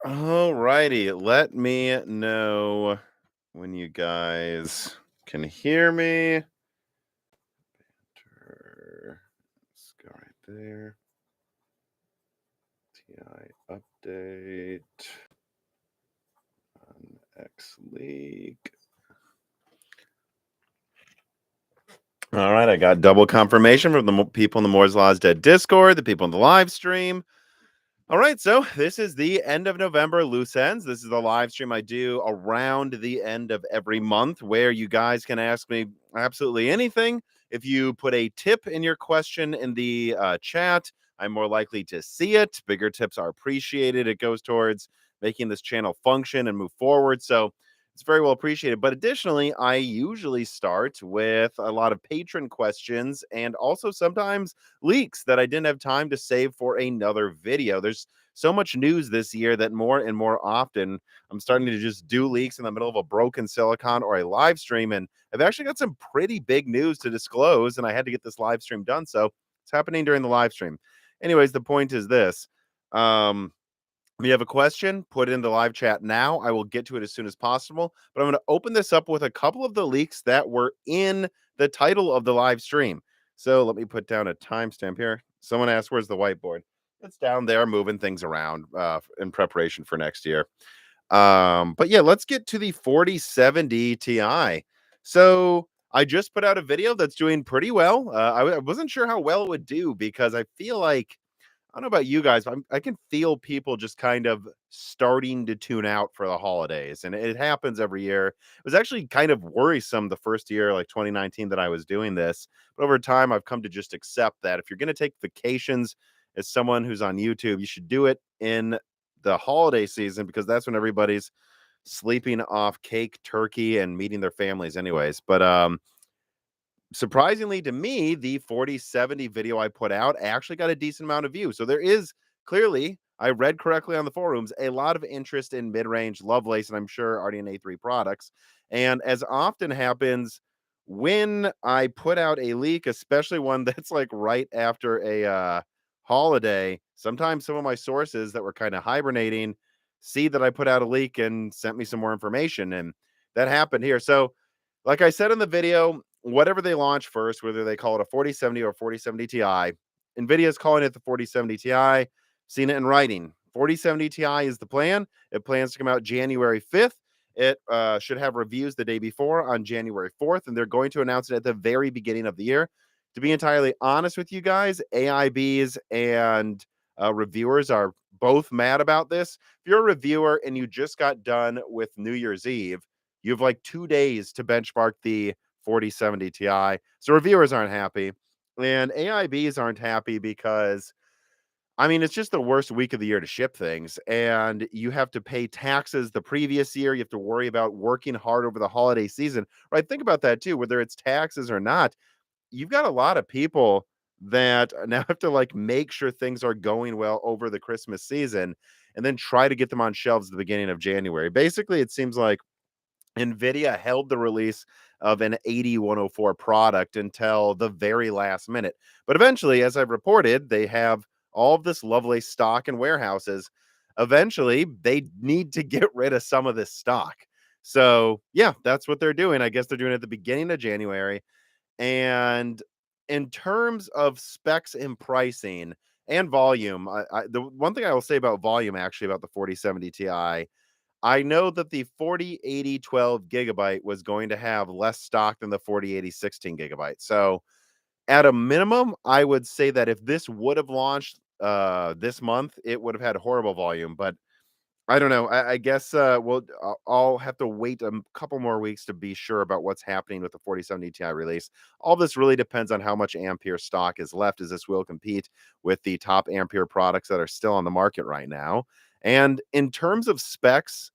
All righty. Let me know when you guys can hear me. Let's go right there. TI update on X League. All right, I got double confirmation from the people in the Moore's Law's Dead Discord, the people in the live stream. All right, so this is the end of November loose ends. This is the live stream I do around the end of every month where you guys can ask me absolutely anything. If you put a tip in your question in the chat, I'm more likely to see it. Bigger tips are appreciated. It goes towards making this channel function and move forward. So it's very well appreciated. But additionally, I usually start with a lot of patron questions and also sometimes leaks that I didn't have time to save for another video. There's so much news this year that more and more often I'm starting to just do leaks in the middle of a broken silicon or a live stream. And I've actually got some pretty big news to disclose, and I had to get this live stream done. So it's happening during the live stream. Anyways, the point is this. If you have a question, put it in the live chat now. I will get to it as soon as possible. But I'm going to open this up with a couple of the leaks that were in the title of the live stream. So let me put down a timestamp here. Someone asked, where's the whiteboard? It's down there moving things around in preparation for next year. But yeah, let's get to the 4070 Ti. So I just put out a video that's doing pretty well. I wasn't sure how well it would do because I feel like I don't know about you guys, but I can feel people just kind of starting to tune out for the holidays, and it happens every year. It was actually kind of worrisome the first year, like 2019, that I was doing this. But over time, I've come to just accept that if you're going to take vacations as someone who's on YouTube, you should do it in the holiday season because that's when everybody's sleeping off cake, turkey, and meeting their families, anyways. But surprisingly to me, the 4070 video I put out actually got a decent amount of views. So there is clearly, I read correctly on the forums, a lot of interest in mid-range Lovelace and I'm sure RDNA 3 products. And as often happens when I put out a leak, especially one that's like right after a holiday, sometimes some of my sources that were kind of hibernating see that I put out a leak and sent me some more information. And that happened here. So like I said in the video, whatever they launch first, whether they call it a 4070 or 4070 Ti, NVIDIA is calling it the 4070 Ti. Seen it in writing. 4070 Ti is the plan. It plans to come out January 5th. It should have reviews the day before on January 4th, and they're going to announce it at the very beginning of the year. To be entirely honest with you guys, AIBs and reviewers are both mad about this. If you're a reviewer and you just got done with New Year's Eve, you have like 2 days to benchmark the 4070 Ti. So reviewers aren't happy. And AIBs aren't happy because, I mean, it's just the worst week of the year to ship things. And you have to pay taxes the previous year. You have to worry about working hard over the holiday season. Right? Think about that too, whether it's taxes or not. You've got a lot of people that now have to like make sure things are going well over the Christmas season and then try to get them on shelves at the beginning of January. Basically, it seems like NVIDIA held the release of an 8104 product until the very last minute. But eventually, as I've reported, they have all of this lovely stock in warehouses. Eventually, they need to get rid of some of this stock. So, yeah, that's what they're doing. I guess they're doing it at the beginning of January. And in terms of specs and pricing and volume, the one thing I will say about volume, actually, about the 4070 Ti, I know that the 4080 12 gigabyte was going to have less stock than the 4080 16 gigabyte. So at a minimum, I would say that if this would have launched this month, it would have had horrible volume. But I don't know. I guess I'll have to wait a couple more weeks to be sure about what's happening with the 4070 Ti release. All this really depends on how much Ampere stock is left, as this will compete with the top Ampere products that are still on the market right now. And in terms of specs,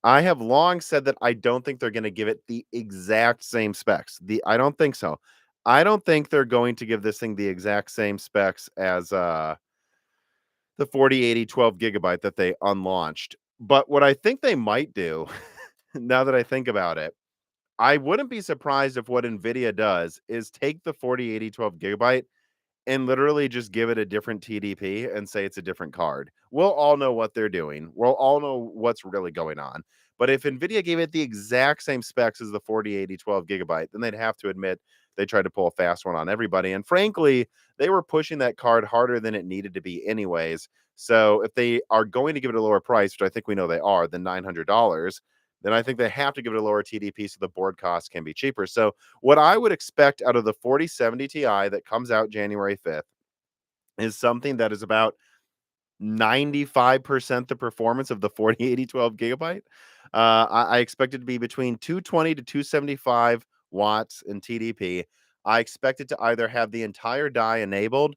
I have long said that I don't think they're going to give it the exact same specs. I don't think so. I don't think they're going to give this thing the exact same specs as the 4080 12 gigabyte that they unlaunched. But what I think they might do, now that I think about it, I wouldn't be surprised if what NVIDIA does is take the 4080 12 gigabyte and literally just give it a different TDP and say it's a different card. We'll all know what they're doing. We'll all know what's really going on. But if Nvidia gave it the exact same specs as the 4080 12 GB, then they'd have to admit they tried to pull a fast one on everybody. And frankly, they were pushing that card harder than it needed to be anyways. So if they are going to give it a lower price, which I think we know they are, than $900, then I think they have to give it a lower TDP so the board cost can be cheaper. So what I would expect out of the 4070 Ti that comes out January 5th is something that is about 95% the performance of the 4080 12 GB. I expect it to be between 220 to 275 watts in TDP. I expect it to either have the entire die enabled,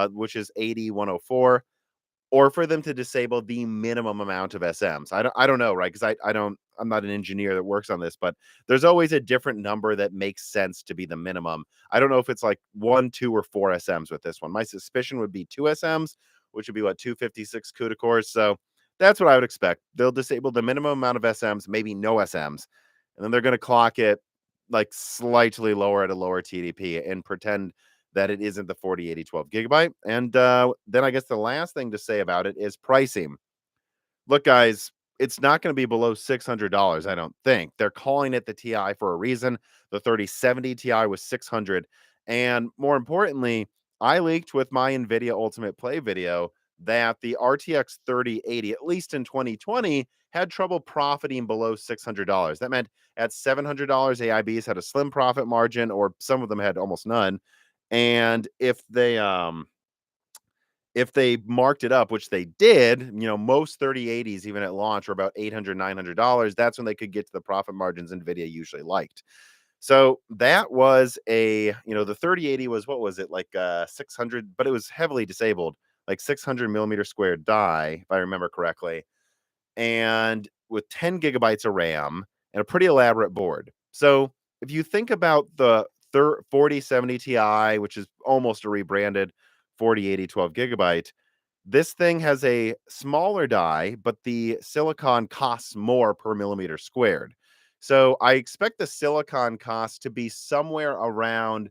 which is 80 104, or for them to disable the minimum amount of SMs. I don't know, right? Because I'm not an engineer that works on this, but there's always a different number that makes sense to be the minimum. I don't know if it's like 1, 2, or 4 SMs with this one. My suspicion would be 2 SMs, which would be what, 256 CUDA cores. So that's what I would expect. They'll disable the minimum amount of SMs, maybe no SMs, and then they're going to clock it like slightly lower at a lower TDP and pretend that it isn't the 4080 12 GB. And then I guess the last thing to say about it is pricing. Look, guys, it's not going to be below $600, I don't think. They're calling it the TI for a reason. The 3070 Ti was 600. And more importantly, I leaked with my NVIDIA Ultimate Play video that the RTX 3080, at least in 2020, had trouble profiting below $600. That meant at $700, AIBs had a slim profit margin, or some of them had almost none. And if they marked it up, which they did, most 3080s, even at launch, were about $800, $900. That's when they could get to the profit margins NVIDIA usually liked. So that was the 3080 was, what was it, like 600, but it was heavily disabled, like 600 millimeter square die, if I remember correctly, and with 10 gigabytes of RAM and a pretty elaborate board. So if you think about the 4070 Ti, which is almost a rebranded 4080 12 GB, this thing has a smaller die, but the silicon costs more per millimeter squared. So I expect the silicon cost to be somewhere around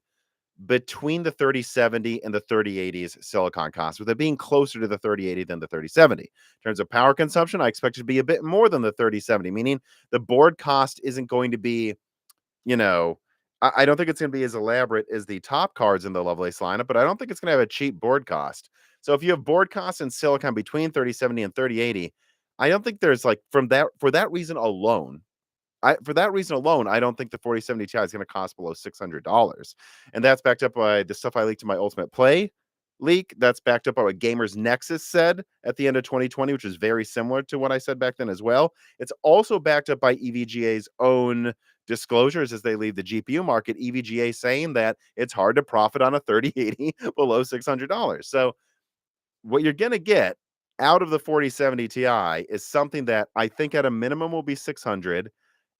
between the 3070 and the 3080's silicon cost, with it being closer to the 3080 than the 3070. In terms of power consumption, I expect it to be a bit more than the 3070, meaning the board cost isn't going to be, you know, I don't think it's going to be as elaborate as the top cards in the Lovelace lineup, but I don't think it's going to have a cheap board cost. So if you have board costs and silicon between 3070 and 3080, I don't think there's like for that reason alone, I don't think the 4070 Ti is going to cost below $600. And that's backed up by the stuff I leaked in my Ultimate Play leak. That's backed up by what Gamers Nexus said at the end of 2020, which is very similar to what I said back then as well. It's also backed up by EVGA's own disclosures as they leave the GPU market. EVGA saying that it's hard to profit on a 3080 below $600. So what you're going to get out of the 4070 Ti is something that I think at a minimum will be 600,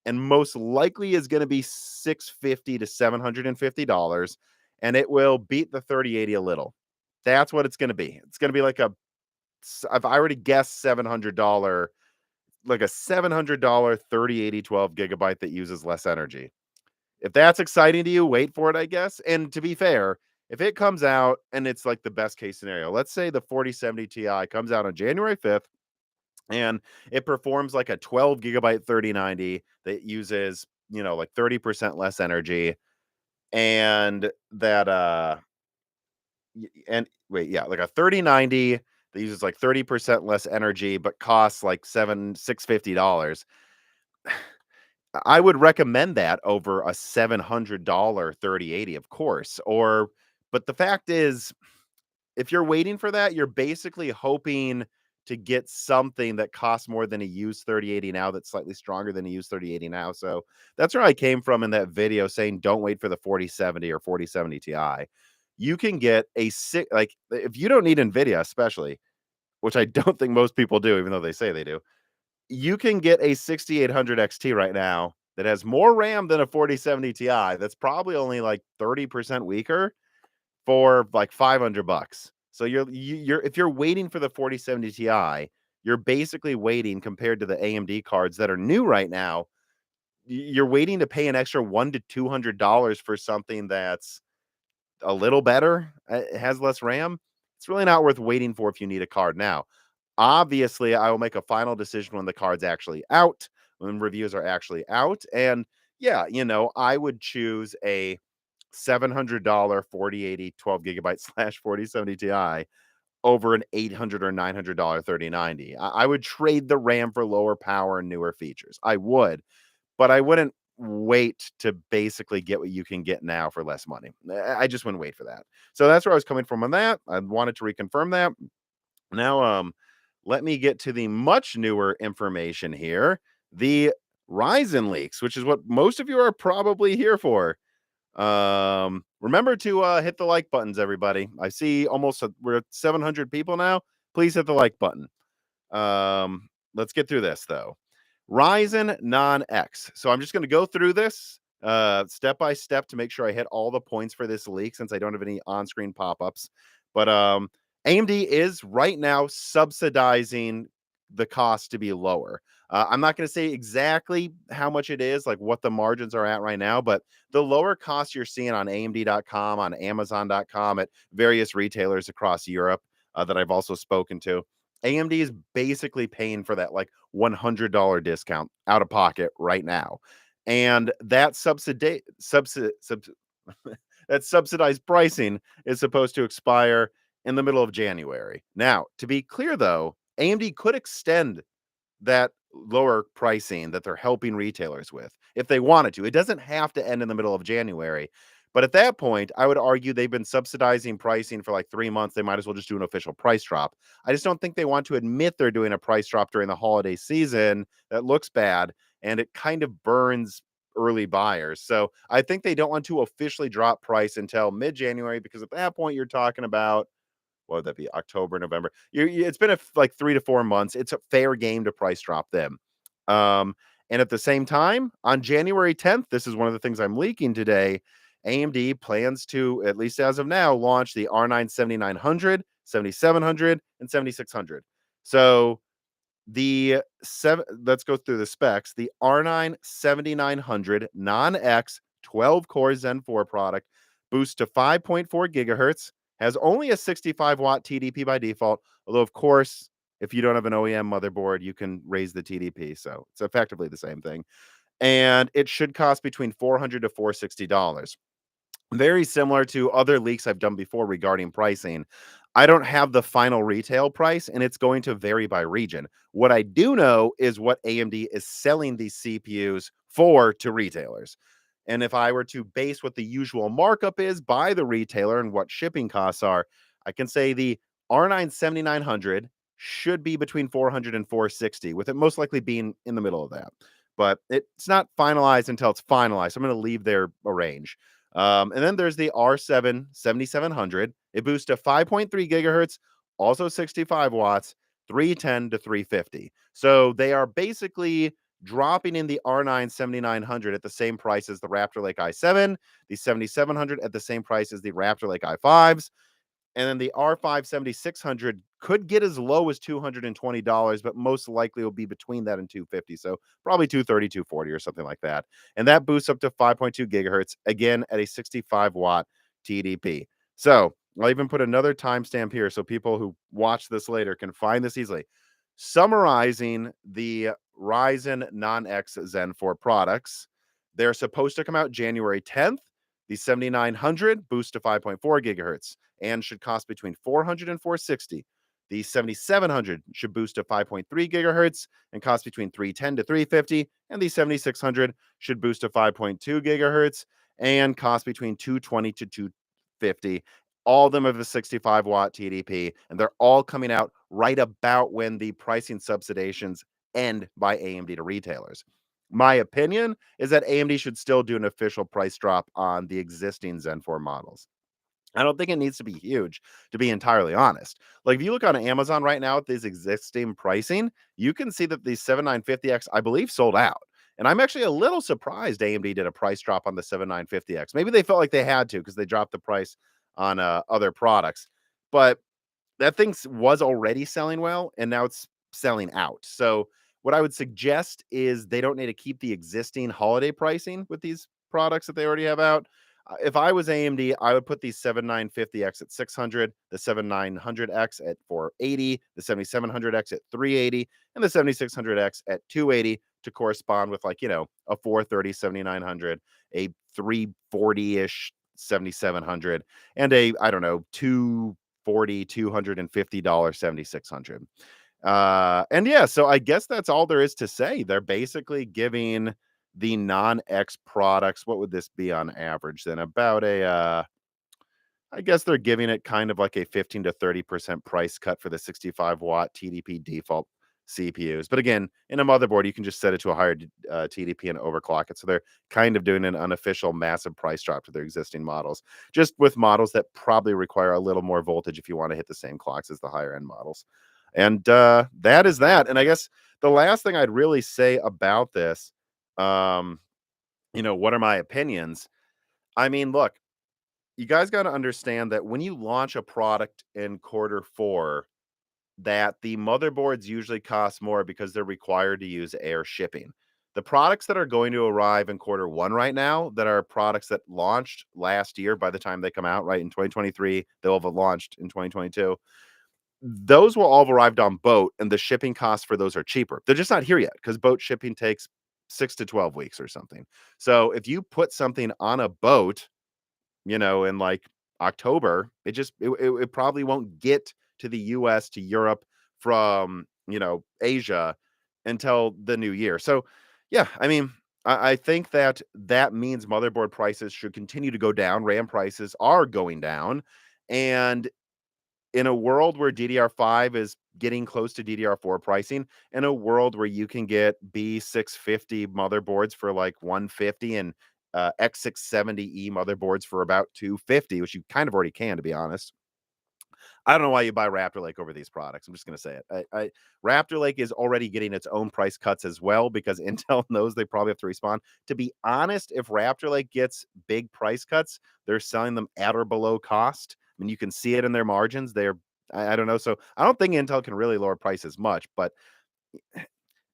and most likely is going to be 650 to $750, and it will beat the 3080 a little. That's what it's going to be. It's going to be like I've already guessed $700, like a $700 3080 12 GB that uses less energy. If that's exciting to you, wait for it, I guess. And to be fair, if it comes out and it's like the best case scenario, let's say the 4070 Ti comes out on January 5th and it performs like a 12 GB 3090 that uses, like 30% less energy, and that and wait, yeah, like a 3090 that uses like 30% less energy but costs like $650. I would recommend that over a $700 3080, of course. But the fact is, if you're waiting for that, you're basically hoping to get something that costs more than a used 3080 now, that's slightly stronger than a used 3080 now. So that's where I came from in that video saying don't wait for the 4070 or 4070 Ti. You can get like, if you don't need NVIDIA, especially, which I don't think most people do, even though they say they do, you can get a 6800 XT right now that has more RAM than a 4070 Ti. That's probably only like 30% weaker for like $500. So you're if you're waiting for the 4070 Ti, you're basically waiting, compared to the AMD cards that are new right now, you're waiting to pay an extra $100 to $200 for something that's a little better, it has less RAM, it's really not worth waiting for if you need a card now. Obviously, I will make a final decision when the card's actually out, when reviews are actually out. And yeah, I would choose a $700 4080 12 gigabyte slash 4070 Ti over an $800 or $900 3090. I would trade the RAM for lower power and newer features. I would, but I wouldn't wait to basically get what you can get now for less money. I just wouldn't wait for that. So that's where I was coming from on that. I wanted to reconfirm that. Now, let me get to the much newer information here. The Ryzen leaks, which is what most of you are probably here for. Remember to hit the like buttons, everybody. I see we're at 700 people now. Please hit the like button. Let's get through this though. Ryzen non-X. So I'm just going to go through this step by step to make sure I hit all the points for this leak since I don't have any on-screen pop-ups. But AMD is right now subsidizing the cost to be lower. I'm not going to say exactly how much it is, like what the margins are at right now, but the lower costs you're seeing on AMD.com, on Amazon.com, at various retailers across Europe that I've also spoken to. AMD is basically paying for that like $100 discount out of pocket right now. And that that subsidized pricing is supposed to expire in the middle of January. Now, to be clear though, AMD could extend that lower pricing that they're helping retailers with if they wanted to. It doesn't have to end in the middle of January. But at that point, I would argue they've been subsidizing pricing for like 3 months. They might as well just do an official price drop. I just don't think they want to admit they're doing a price drop during the holiday season. That looks bad and it kind of burns early buyers. So I think they don't want to officially drop price until mid-January because at that point you're talking about what would that be? October, November. It's been like 3 to 4 months. It's a fair game to price drop them. And at the same time, on January 10th, this is one of the things I'm leaking today. AMD plans to, at least as of now, launch the R9 7900, 7700, and 7600. So let's go through the specs. The R9 7900 non-X 12 core Zen 4 product boosts to 5.4 gigahertz, has only a 65 watt TDP by default, although of course if you don't have an OEM motherboard you can raise the TDP, so it's effectively the same thing, and it should cost between $400 to $460. Very similar to other leaks I've done before regarding pricing. I don't have the final retail price and it's going to vary by region. What I do know is what AMD is selling these CPUs for to retailers. And if I were to base what the usual markup is by the retailer and what shipping costs are, I can say the R9 7900 should be between 400 and 460, with it most likely being in the middle of that. But it's not finalized until it's finalized. So I'm going to leave there a range. And then there's the R7 7700. It boosts to 5.3 gigahertz, also 65 watts, 310 to 350. So they are basically dropping in the R9 7900 at the same price as the Raptor Lake i7, the 7700 at the same price as the Raptor Lake i5s, and then the R5 7600 could get as low as $220, but most likely will be between that and 250. So probably 230, 240 or something like that. And that boosts up to 5.2 gigahertz, again at a 65 watt TDP. So I'll even put another timestamp here so people who watch this later can find this easily. Summarizing the Ryzen non-X Zen 4 products, they're supposed to come out January 10th. The 7900 boosts to 5.4 gigahertz and should cost between 400 and 460. The 7700 should boost to 5.3 gigahertz and cost between 310 to 350, and the 7600 should boost to 5.2 gigahertz and cost between 220 to 250. All of them have a 65 watt TDP, and they're all coming out right about when the pricing subsidizations end by AMD to retailers. My opinion is that AMD should still do an official price drop on the existing Zen 4 models. I don't think it needs to be huge, to be entirely honest. Like, if you look on Amazon right now at this existing pricing, you can see that the 7950X, I believe, sold out. And I'm actually a little surprised AMD did a price drop on the 7950X. Maybe they felt like they had to because they dropped the price on other products. But that thing was already selling well, and now it's selling out. So what I would suggest is they don't need to keep the existing holiday pricing with these products that they already have out. If I was AMD, I would put the 7950X at 600, the 7900X at 480, the 7700X at 380, and the 7600X at 280 to correspond with, like, a 430 7900, a 340-ish 7700, and a, I don't know, 240 $250 7600. And yeah, so I guess that's all there is to say. They're basically giving the non-X products, what would this be on average then? About I guess they're giving it kind of like a 15 to 30% price cut for the 65-watt TDP default CPUs. But again, in a motherboard, you can just set it to a higher TDP and overclock it. So they're kind of doing an unofficial massive price drop to their existing models, just with models that probably require a little more voltage if you want to hit the same clocks as the higher end models. And that is that. And I guess the last thing I'd really say about this, um, what are my opinions? I mean, look, you guys got to understand that when you launch a product in quarter four, that the motherboards usually cost more because they're required to use air shipping. The products that are going to arrive in quarter one right now, that are products that launched last year, by the time they come out, right, in 2023, they'll have launched in 2022. Those will all have arrived on boat, and the shipping costs for those are cheaper. They're just not here yet because boat shipping takes 6 to 12 weeks or something. So if you put something on a boat, in like October, it probably won't get to the US, to Europe from, Asia until the new year. So, yeah, I mean, I think that means motherboard prices should continue to go down. RAM prices are going down. And in a world where DDR5 is getting close to DDR4 pricing, in a world where you can get B650 motherboards for like 150 and X670E motherboards for about 250, which you kind of already can, to be honest. I don't know why you buy Raptor Lake over these products. I'm just going to say it. Raptor Lake is already getting its own price cuts as well because Intel knows they probably have to respond. To be honest, if Raptor Lake gets big price cuts, they're selling them at or below cost. I mean, you can see it in their margins. I don't know. So I don't think Intel can really lower prices much, but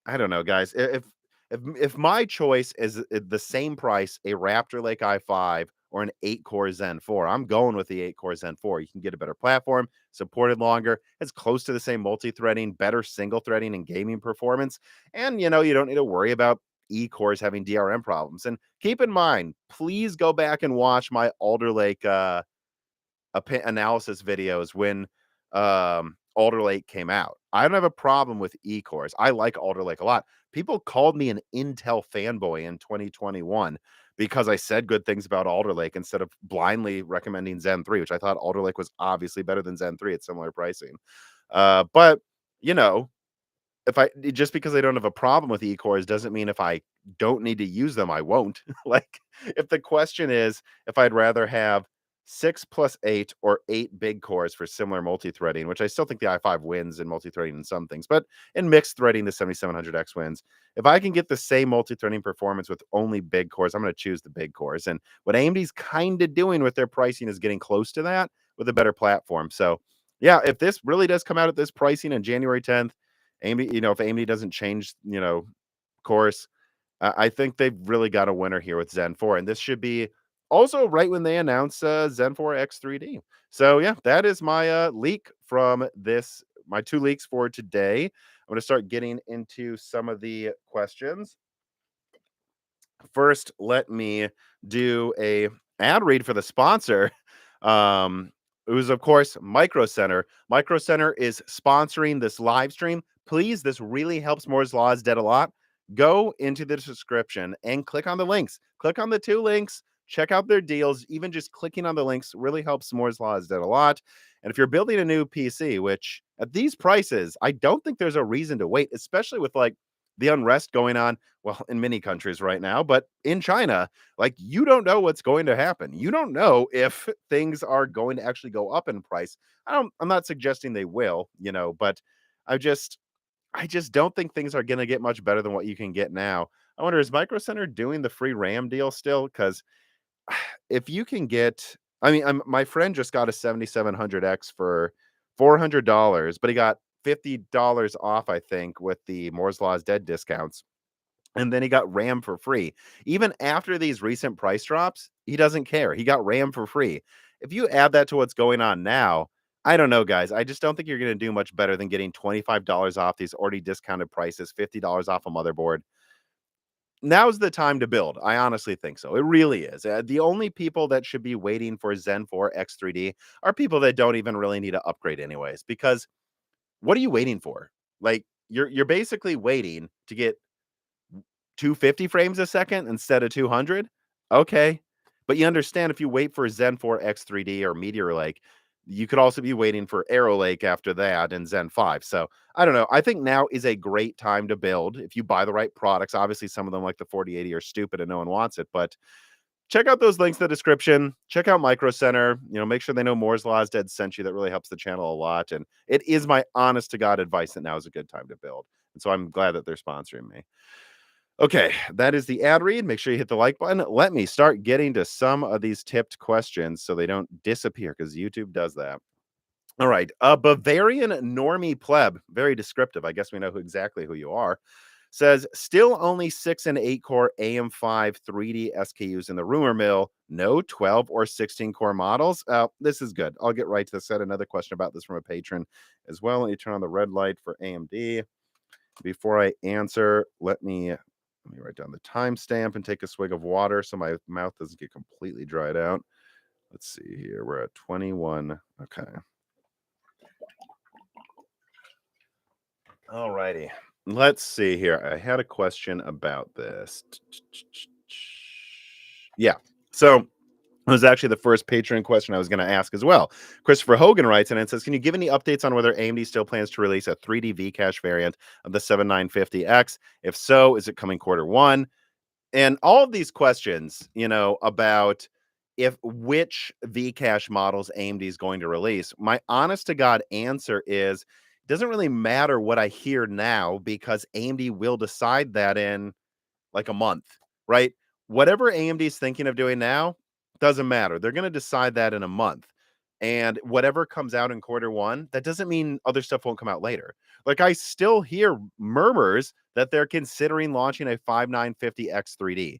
I don't know, guys. If my choice is the same price, a Raptor Lake i5 or an 8-core Zen 4, I'm going with the 8-core Zen 4. You can get a better platform, supported longer. It's close to the same multi-threading, better single threading and gaming performance. And, you don't need to worry about E-cores having DRM problems. And keep in mind, please go back and watch my Alder Lake analysis videos when Alder Lake came out. I don't have a problem with E-cores. I like Alder Lake a lot. People called me an Intel fanboy in 2021 because I said good things about Alder Lake instead of blindly recommending Zen 3, which I thought Alder Lake was obviously better than Zen 3 at similar pricing. But you know, if I just because I don't have a problem with E-cores doesn't mean if I don't need to use them, I won't. Like, if the question is if I'd rather have 6 plus 8 or 8 big cores for similar multi-threading, which I still think the i5 wins in multi-threading in some things, but in mixed threading, the 7700X wins. If I can get the same multi-threading performance with only big cores, I'm going to choose the big cores. And what AMD's kind of doing with their pricing is getting close to that with a better platform. So, yeah, if this really does come out at this pricing on January 10th, AMD, if AMD doesn't change, course, I think they've really got a winner here with Zen 4. And this should be also right when they announce Zen 4 X3D. So, yeah, that is my leak from this, my 2 leaks for today. I'm going to start getting into some of the questions. First, let me do a ad read for the sponsor. It was, of course, Micro Center. Micro Center is sponsoring this live stream. Please, this really helps Moore's Law is Dead a lot. Go into the description and click on the links. Click on the 2 links. Check out their deals. Even just clicking on the links really helps Moore's Law is Dead a lot. And if you're building a new PC, which at these prices, I don't think there's a reason to wait, especially with like the unrest going on, well, in many countries right now, but in China, like, you don't know what's going to happen. You don't know if things are going to actually go up in price. I'm not suggesting they will, but I just I just don't think things are going to get much better than what you can get now. I wonder, is Micro Center doing the free RAM deal still? Because if you can get, I mean, my friend just got a 7700X for $400, but he got $50 off, I think, with the Moore's Law is Dead discounts. and then he got RAM for free. Even after these recent price drops, he doesn't care. He got RAM for free. If you add that to what's going on now, I don't know, guys. I just don't think you're going to do much better than getting $25 off these already discounted prices, $50 off a motherboard. Now's the time to build. I honestly think so. It really is. The only people that should be waiting for Zen 4 X3D are people that don't even really need to upgrade anyways. Because what are you waiting for? Like you're basically waiting to get 250 frames a second instead of 200. Okay. But you understand if you wait for Zen 4 X3D or Meteor Lake, you could also be waiting for Arrow Lake after that and Zen 5. So I don't know. I think now is a great time to build if you buy the right products. Obviously, some of them like the 4080 are stupid and no one wants it, but check out those links in the description. Check out Micro Center. Make sure they know Moore's Law is dead sent you. That really helps the channel a lot. And it is my honest to God advice that now is a good time to build. And so I'm glad that they're sponsoring me. Okay, that is the ad read. Make sure you hit the like button. Let me start getting to some of these tipped questions so they don't disappear because YouTube does that. All right, a Bavarian normie pleb, very descriptive. I guess we know exactly who you are. Says still only 6 and 8 core AM5 3D SKUs in the rumor mill. No 12 or 16 core models. This is good. I'll get right to this. I had another question about this from a patron as well. Let me turn on the red light for AMD. Before I answer, let me write down the timestamp and take a swig of water so my mouth doesn't get completely dried out. Let's see here. We're at 21. Okay. All righty. Let's see here. I had a question about this. Yeah. So it was actually the first Patreon question I was going to ask as well. Christopher Hogan writes in and says, can you give any updates on whether AMD still plans to release a 3D V-Cache variant of the 7950X? If so, is it coming quarter 1? And all of these questions, about which V-Cache models AMD is going to release, my honest to God answer is, it doesn't really matter what I hear now because AMD will decide that in like a month, right? Whatever AMD is thinking of doing now doesn't matter. They're going to decide that in a month. And whatever comes out in quarter 1, that doesn't mean other stuff won't come out later. Like I still hear murmurs that they're considering launching a 5950 X3D.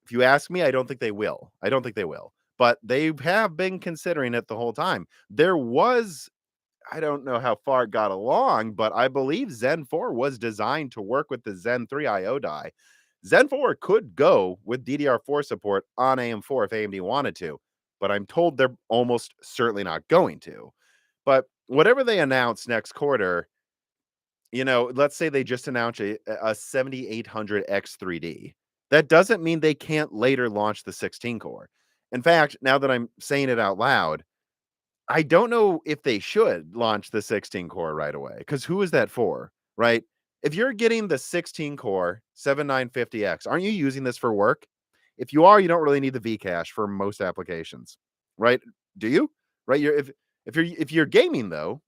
If you ask me, I don't think they will. I don't think they will. But they have been considering it the whole time. There was, I don't know how far it got along, but I believe Zen 4 was designed to work with the Zen 3 IO die. Zen 4 could go with DDR4 support on AM4 if AMD wanted to, but I'm told they're almost certainly not going to. But whatever they announce next quarter, let's say they just announced a 7800 X3D. That doesn't mean they can't later launch the 16 core. In fact, now that I'm saying it out loud, I don't know if they should launch the 16 core right away because who is that for, right? If you're getting the 16 core 7950X, aren't you using this for work? If you are, you don't really need the V-Cache for most applications, right? Do you? Right? If you're gaming though,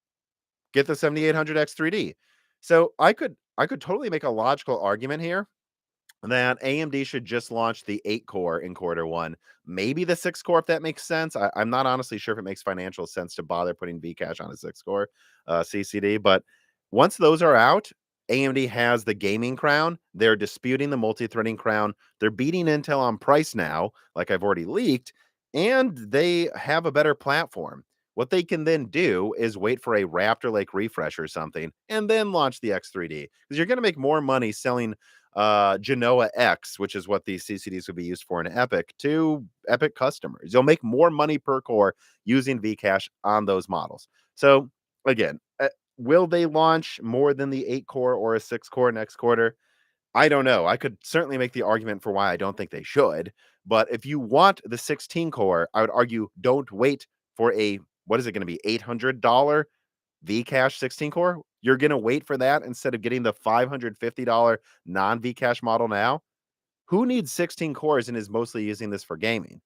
get the 7800 X3D. So I could totally make a logical argument here that AMD should just launch the 8 core in quarter 1, maybe the 6 core if that makes sense. I'm not honestly sure if it makes financial sense to bother putting V-Cache on a 6 core CCD, but once those are out, AMD has the gaming crown. They're disputing the multi-threading crown. They're beating Intel on price now, like I've already leaked, and they have a better platform. What they can then do is wait for a Raptor Lake refresh or something and then launch the X3D because you're going to make more money selling Genoa X, which is what these CCDs would be used for in Epic, to Epic customers. You'll make more money per core using Vcache on those models. So again, will they launch more than the 8 core or a 6 core next quarter? I don't know. I could certainly make the argument for why I don't think they should. But if you want the 16 core, I would argue don't wait for a, what is it going to be, $800 Vcache 16 core? You're going to wait for that instead of getting the $550 non Vcache model now? Who needs 16 cores and is mostly using this for gaming?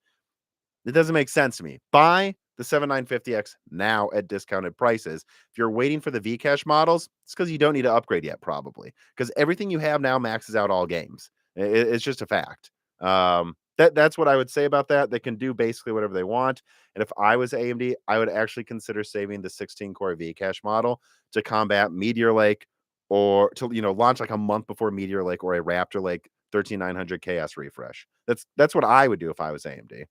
It doesn't make sense to me. Buy the 7950X now at discounted prices. If you're waiting for the Vcache models, it's because you don't need to upgrade yet, probably. Because everything you have now maxes out all games. It's just a fact. That's what I would say about that. They can do basically whatever they want. And if I was AMD, I would actually consider saving the 16 core Vcache model to combat Meteor Lake or to launch like a month before Meteor Lake or a Raptor Lake 13900 KS refresh. That's what I would do if I was AMD.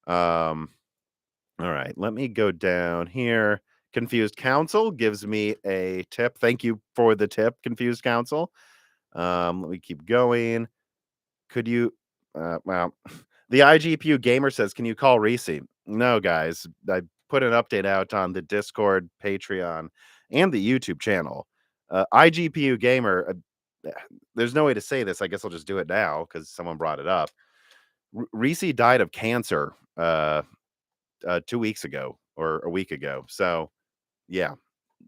Um, all right, let me go down here. Confused Council gives me a tip. Thank you for the tip, Confused Council. Let me keep going. Could you well, the iGPU gamer says, "Can you call Reesie?" No, guys. I put an update out on the Discord, Patreon, and the YouTube channel. iGPU gamer, there's no way to say this. I guess I'll just do it now because someone brought it up. Reesie died of cancer 2 weeks ago or a week ago. So yeah,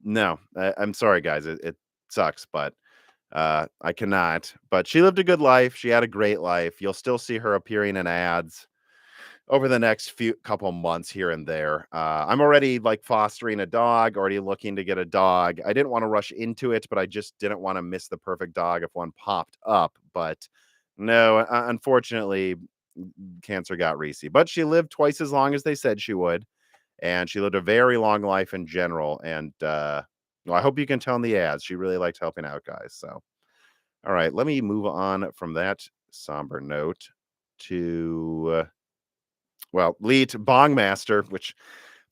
no, I'm sorry, guys. It sucks, but I cannot. But she lived a good life. She had a great life. You'll still see her appearing in ads over the next few couple months here and there. I'm already like fostering a dog, already looking to get a dog. I didn't want to rush into it, but I just didn't want to miss the perfect dog if one popped up. But no, unfortunately, cancer got Reese. But she lived twice as long as they said she would, and she lived a very long life in general. And well, I hope you can tell in the ads she really liked helping out guys. So, all right, let me move on from that somber note to well, Leet Bongmaster, which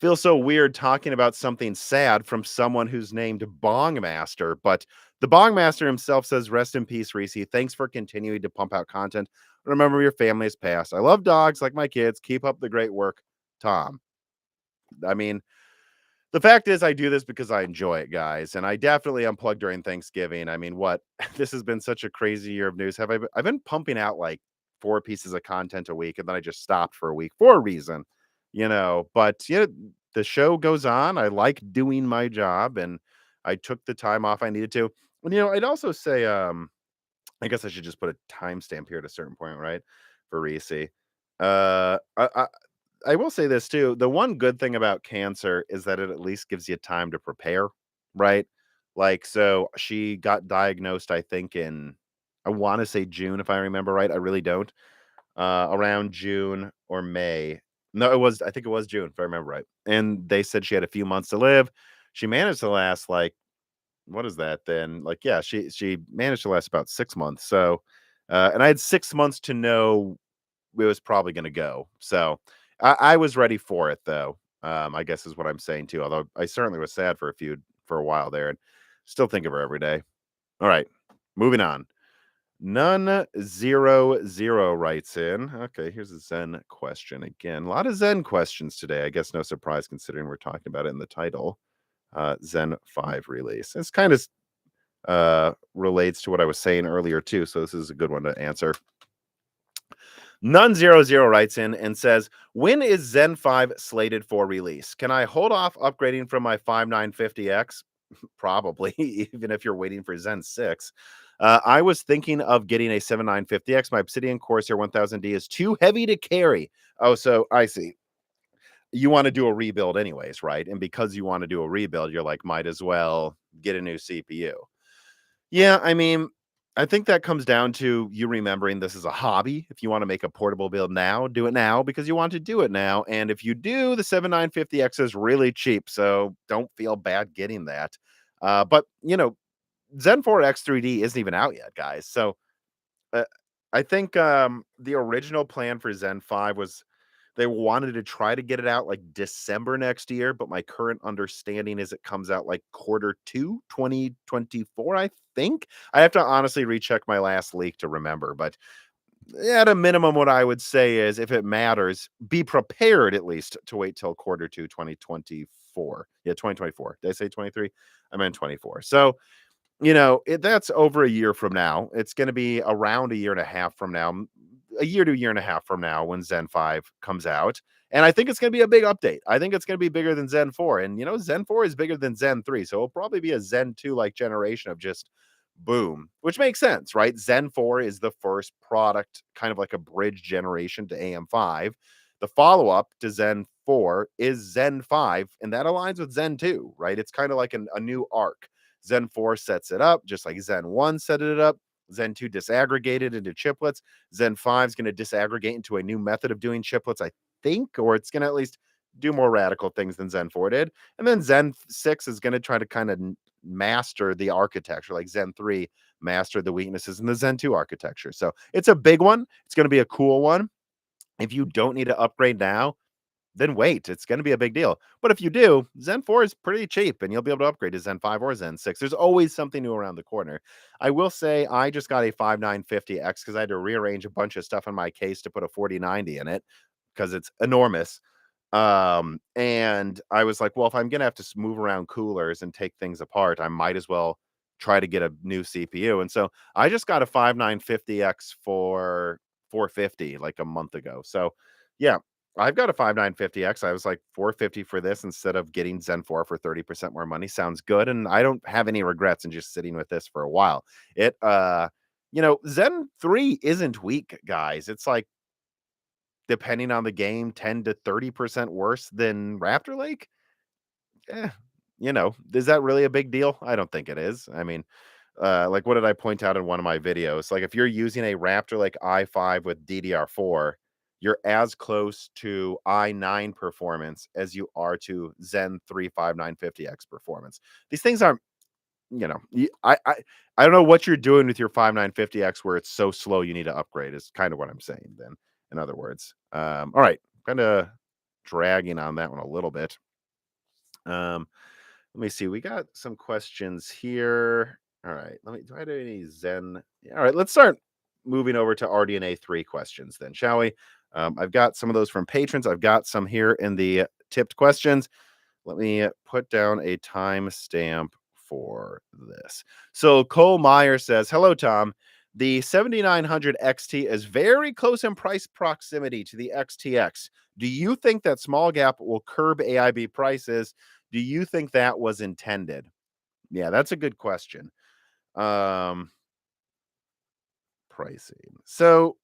feels so weird talking about something sad from someone who's named Bongmaster. But the Bongmaster himself says, "Rest in peace, Reese. Thanks for continuing to pump out content. Remember your family's past. I love dogs like my kids. Keep up the great work, Tom." I mean, the fact is, I do this because I enjoy it, guys, and I definitely unplugged during Thanksgiving. I mean, what this has been such a crazy year of news. I've been pumping out like 4 pieces of content a week, and then I just stopped for a week for a reason, But the show goes on. I like doing my job, and I took the time off I needed to. And I'd also say, I guess I should just put a timestamp here at a certain point, right? For Reese. I will say this too. The one good thing about cancer is that it at least gives you time to prepare, right? Like, so she got diagnosed, I think, I want to say June, if I remember right. I really don't. Around June or May. No, I think it was June, if I remember right. And they said she had a few months to live. She managed to last like, what is that then? Like, yeah, she managed to last about 6 months. So, and I had 6 months to know it was probably going to go. So I was ready for it, though. I guess is what I'm saying too. Although I certainly was sad for a while there, and still think of her every day. All right, moving on. None00 writes in. Okay, here's a Zen question again. A lot of Zen questions today. I guess no surprise considering we're talking about it in the title. Zen 5 release. It's kind of relates to what I was saying earlier too. So this is a good one to answer. None00 writes in and says, "When is Zen 5 slated for release? Can I hold off upgrading from my 5950X?" Probably, even if you're waiting for Zen 6. I was thinking of getting a 7950X. My Obsidian Corsair 1000D is too heavy to carry. Oh, so I see. You want to do a rebuild anyways, right? And because you want to do a rebuild, you're like, might as well get a new CPU. Yeah, I mean, I think that comes down to you remembering this is a hobby. If you want to make a portable build now, do it now because you want to do it now. And if you do, the 7950X is really cheap, so don't feel bad getting that. But Zen 4 X3D isn't even out yet, guys. So uh, I think the original plan for Zen 5 was they wanted to try to get it out like December next year, but my current understanding is it comes out like Q2 2024, I think. I have to honestly recheck my last leak to remember, but at a minimum, what I would say is if it matters, be prepared at least to wait till Q2 2024. Yeah, 2024. Did I say 23? I meant 24. So that's over a year from now. It's going to be around a year and a half from now, a year to a year and a half from now when Zen 5 comes out. And I think it's going to be a big update. I think it's going to be bigger than Zen 4. And, Zen 4 is bigger than Zen 3. So it'll probably be a Zen 2 like generation of just boom, which makes sense, right? Zen 4 is the first product, kind of like a bridge generation to AM5. The follow up to Zen 4 is Zen 5, and that aligns with Zen 2, right? It's kind of like a new arc. Zen 4 sets it up just like Zen 1 set it up. Zen 2 disaggregated into chiplets. Zen 5 is going to disaggregate into a new method of doing chiplets, I think, or it's going to at least do more radical things than Zen 4 did. And then Zen 6 is going to try to kind of master the architecture, like Zen 3 mastered the weaknesses in the Zen 2 architecture. So it's a big one. It's going to be a cool one. If you don't need to upgrade now, then wait. It's going to be a big deal. But if you do, Zen 4 is pretty cheap and you'll be able to upgrade to Zen 5 or Zen 6. There's always something new around the corner. I will say I just got a 5950X because I had to rearrange a bunch of stuff in my case to put a 4090 in it because it's enormous. And I was like, well, if I'm going to have to move around coolers and take things apart, I might as well try to get a new CPU. And so I just got a 5950X for 450 like a month ago. So yeah, I've got a 5950X. I was like 450 for this instead of getting Zen 4 for 30% more money. Sounds good. And I don't have any regrets in just sitting with this for a while. It, Zen 3 isn't weak, guys. It's like, depending on the game, 10 to 30% worse than Raptor Lake. Eh, is that really a big deal? I don't think it is. I mean, like what did I point out in one of my videos? Like if you're using a Raptor Lake i5 with DDR4, you're as close to i9 performance as you are to Zen 3 5950X performance. These things aren't, I don't know what you're doing with your 5950X where it's so slow you need to upgrade is kind of what I'm saying then, in other words. All right, kind of dragging on that one a little bit. Let me see. We got some questions here. All right. Do I do any Zen? Yeah, all right. Let's start moving over to RDNA 3 questions then, shall we? I've got some of those from patrons. I've got some here in the tipped questions. Let me put down a timestamp for this. So Cole Meyer says, hello, Tom. The 7900 XT is very close in price proximity to the XTX. Do you think that small gap will curb AIB prices? Do you think that was intended? Yeah, that's a good question. Pricing. So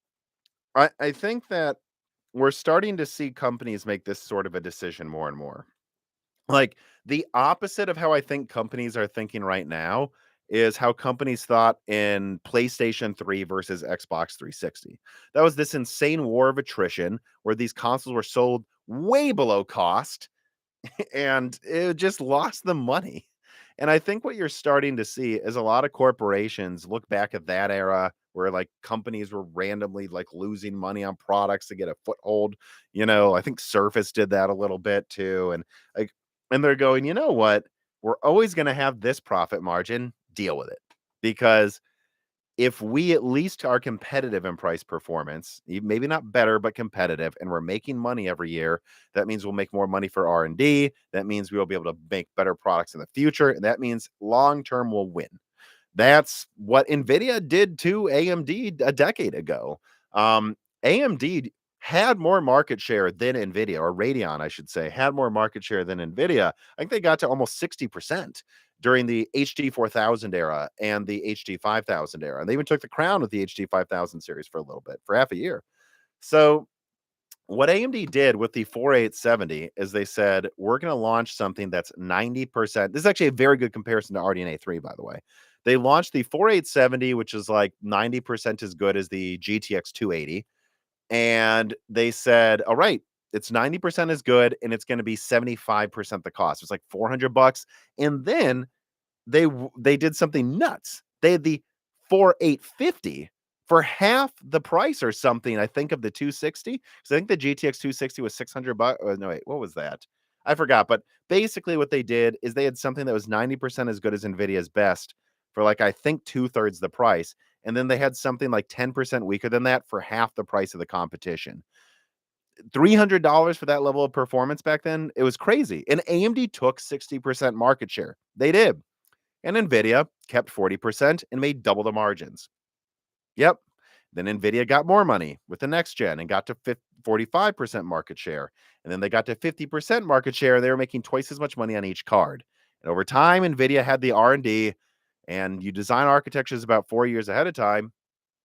I think that we're starting to see companies make this sort of a decision more and more. Like the opposite of how I think companies are thinking right now is how companies thought in PlayStation 3 versus Xbox 360. That was this insane war of attrition where these consoles were sold way below cost and it just lost them money. And I think what you're starting to see is a lot of corporations look back at that era where like companies were randomly like losing money on products to get a foothold. I think Surface did that a little bit too. And they're going, you know what? We're always going to have this profit margin. Deal with it. Because if we at least are competitive in price performance, maybe not better, but competitive, and we're making money every year, that means we'll make more money for R&D. That means we will be able to make better products in the future. And that means long-term we'll win. That's what NVIDIA did to AMD a decade ago. AMD had more market share than NVIDIA, or Radeon, I should say, had more market share than NVIDIA. I think they got to almost 60% during the HD 4000 era and the HD 5000 era. And they even took the crown with the HD 5000 series for a little bit, for half a year. So what AMD did with the 4870 is they said, we're going to launch something that's 90%. This is actually a very good comparison to RDNA 3, by the way. They launched the 4870, which is like 90% as good as the GTX 280. And they said, all right, it's 90% as good and it's going to be 75% the cost. It's like $400. And then they did something nuts. They had the 4850 for half the price or something, I think, of the 260. Because I think the GTX 260 was $600. Oh, no, wait, what was that? I forgot. But basically what they did is they had something that was 90% as good as NVIDIA's best for like, I think 2/3 the price. And then they had something like 10% weaker than that for half the price of the competition. $300 for that level of performance back then, it was crazy. And AMD took 60% market share. They did. And NVIDIA kept 40% and made double the margins. Yep. Then NVIDIA got more money with the next gen and got to 45% market share. And then they got to 50% market share. And they were making twice as much money on each card. And over time, NVIDIA had the R&D, and you design architectures about 4 years ahead of time.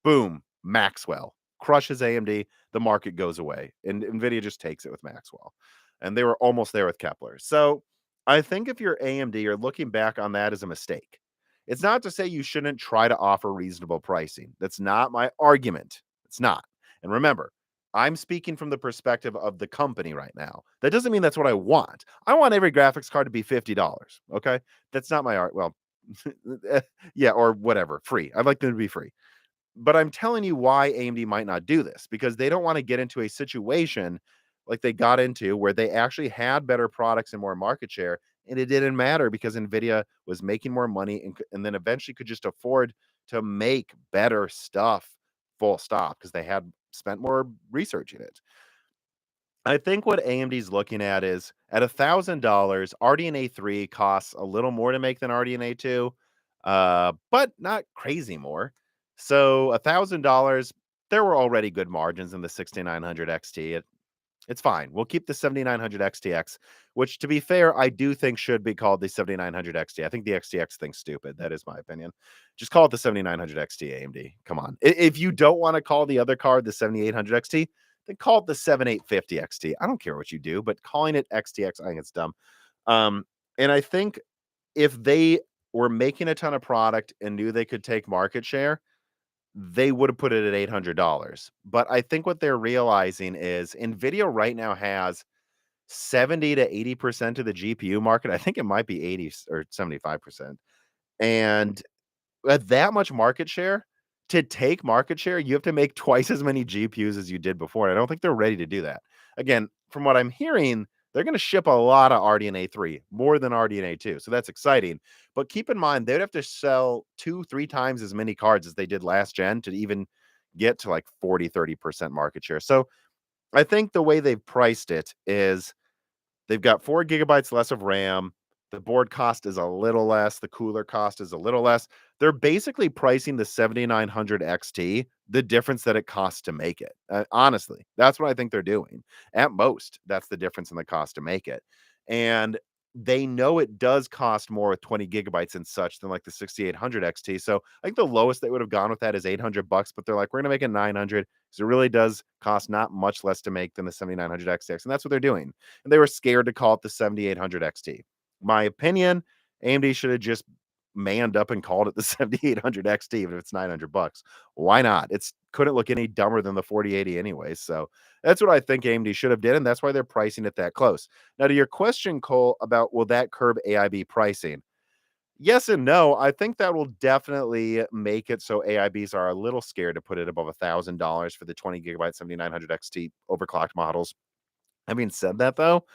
Boom, Maxwell crushes AMD. The market goes away. And NVIDIA just takes it with Maxwell. And they were almost there with Kepler. So I think if you're AMD, you're looking back on that as a mistake. It's not to say you shouldn't try to offer reasonable pricing. That's not my argument. It's not. And remember, I'm speaking from the perspective of the company right now. That doesn't mean that's what I want. I want every graphics card to be $50. Okay. That's not my art. Well, Yeah, or whatever, free. I'd like them to be free. But I'm telling you why AMD might not do this, because they don't want to get into a situation like they got into where they actually had better products and more market share, and it didn't matter because Nvidia was making more money and then eventually could just afford to make better stuff, full stop, because they had spent more research in it. I think what AMD's looking at is at $1,000, RDNA 3 costs a little more to make than RDNA 2, but not crazy more. So $1,000, there were already good margins in the 6900 XT. It's fine. We'll keep the 7900 XTX, which, to be fair, I do think should be called the 7900 XT. I think the XTX thing's stupid. That is my opinion. Just call it the 7900 XT, AMD. Come on. If you don't want to call the other card the 7800 XT, then call it the 7850 XT. I don't care what you do, but calling it XTX, I think it's dumb. Um, and I think if they were making a ton of product and knew they could take market share, they would have put it at $800. But I think what they're realizing is Nvidia right now has 70 to 80% of the GPU market. I think it might be 80 or 75%. And at that much market share, to take market share, you have to make twice as many GPUs as you did before. And I don't think they're ready to do that. Again, from what I'm hearing, they're going to ship a lot of RDNA 3, more than RDNA 2. So that's exciting. But keep in mind, they'd have to sell 2, 3 times as many cards as they did last gen to even get to like 40, 30% market share. So I think the way they've priced it is they've got 4 gigabytes less of RAM. The board cost is a little less. The cooler cost is a little less. They're basically pricing the 7900 XT the difference that it costs to make it. Honestly, that's what I think they're doing. At most, that's the difference in the cost to make it. And they know it does cost more with 20 gigabytes and such than like the 6800 XT. So I think the lowest they would have gone with that is $800, but they're like, we're going to make it 900 because it really does cost not much less to make than the 7900 XTX. And that's what they're doing. And they were scared to call it the 7800 XT. My opinion, AMD should have just manned up and called it the 7800 XT, even if it's $900. Why not? It's couldn't look any dumber than the 4080 anyway. So that's what I think AMD should have did, and that's why they're pricing it that close. Now, to your question, Cole, about will that curb AIB pricing? Yes and no. I think that will definitely make it so AIBs are a little scared to put it above $1,000 for the 20 gigabyte 7900 XT overclocked models. Having said that, though,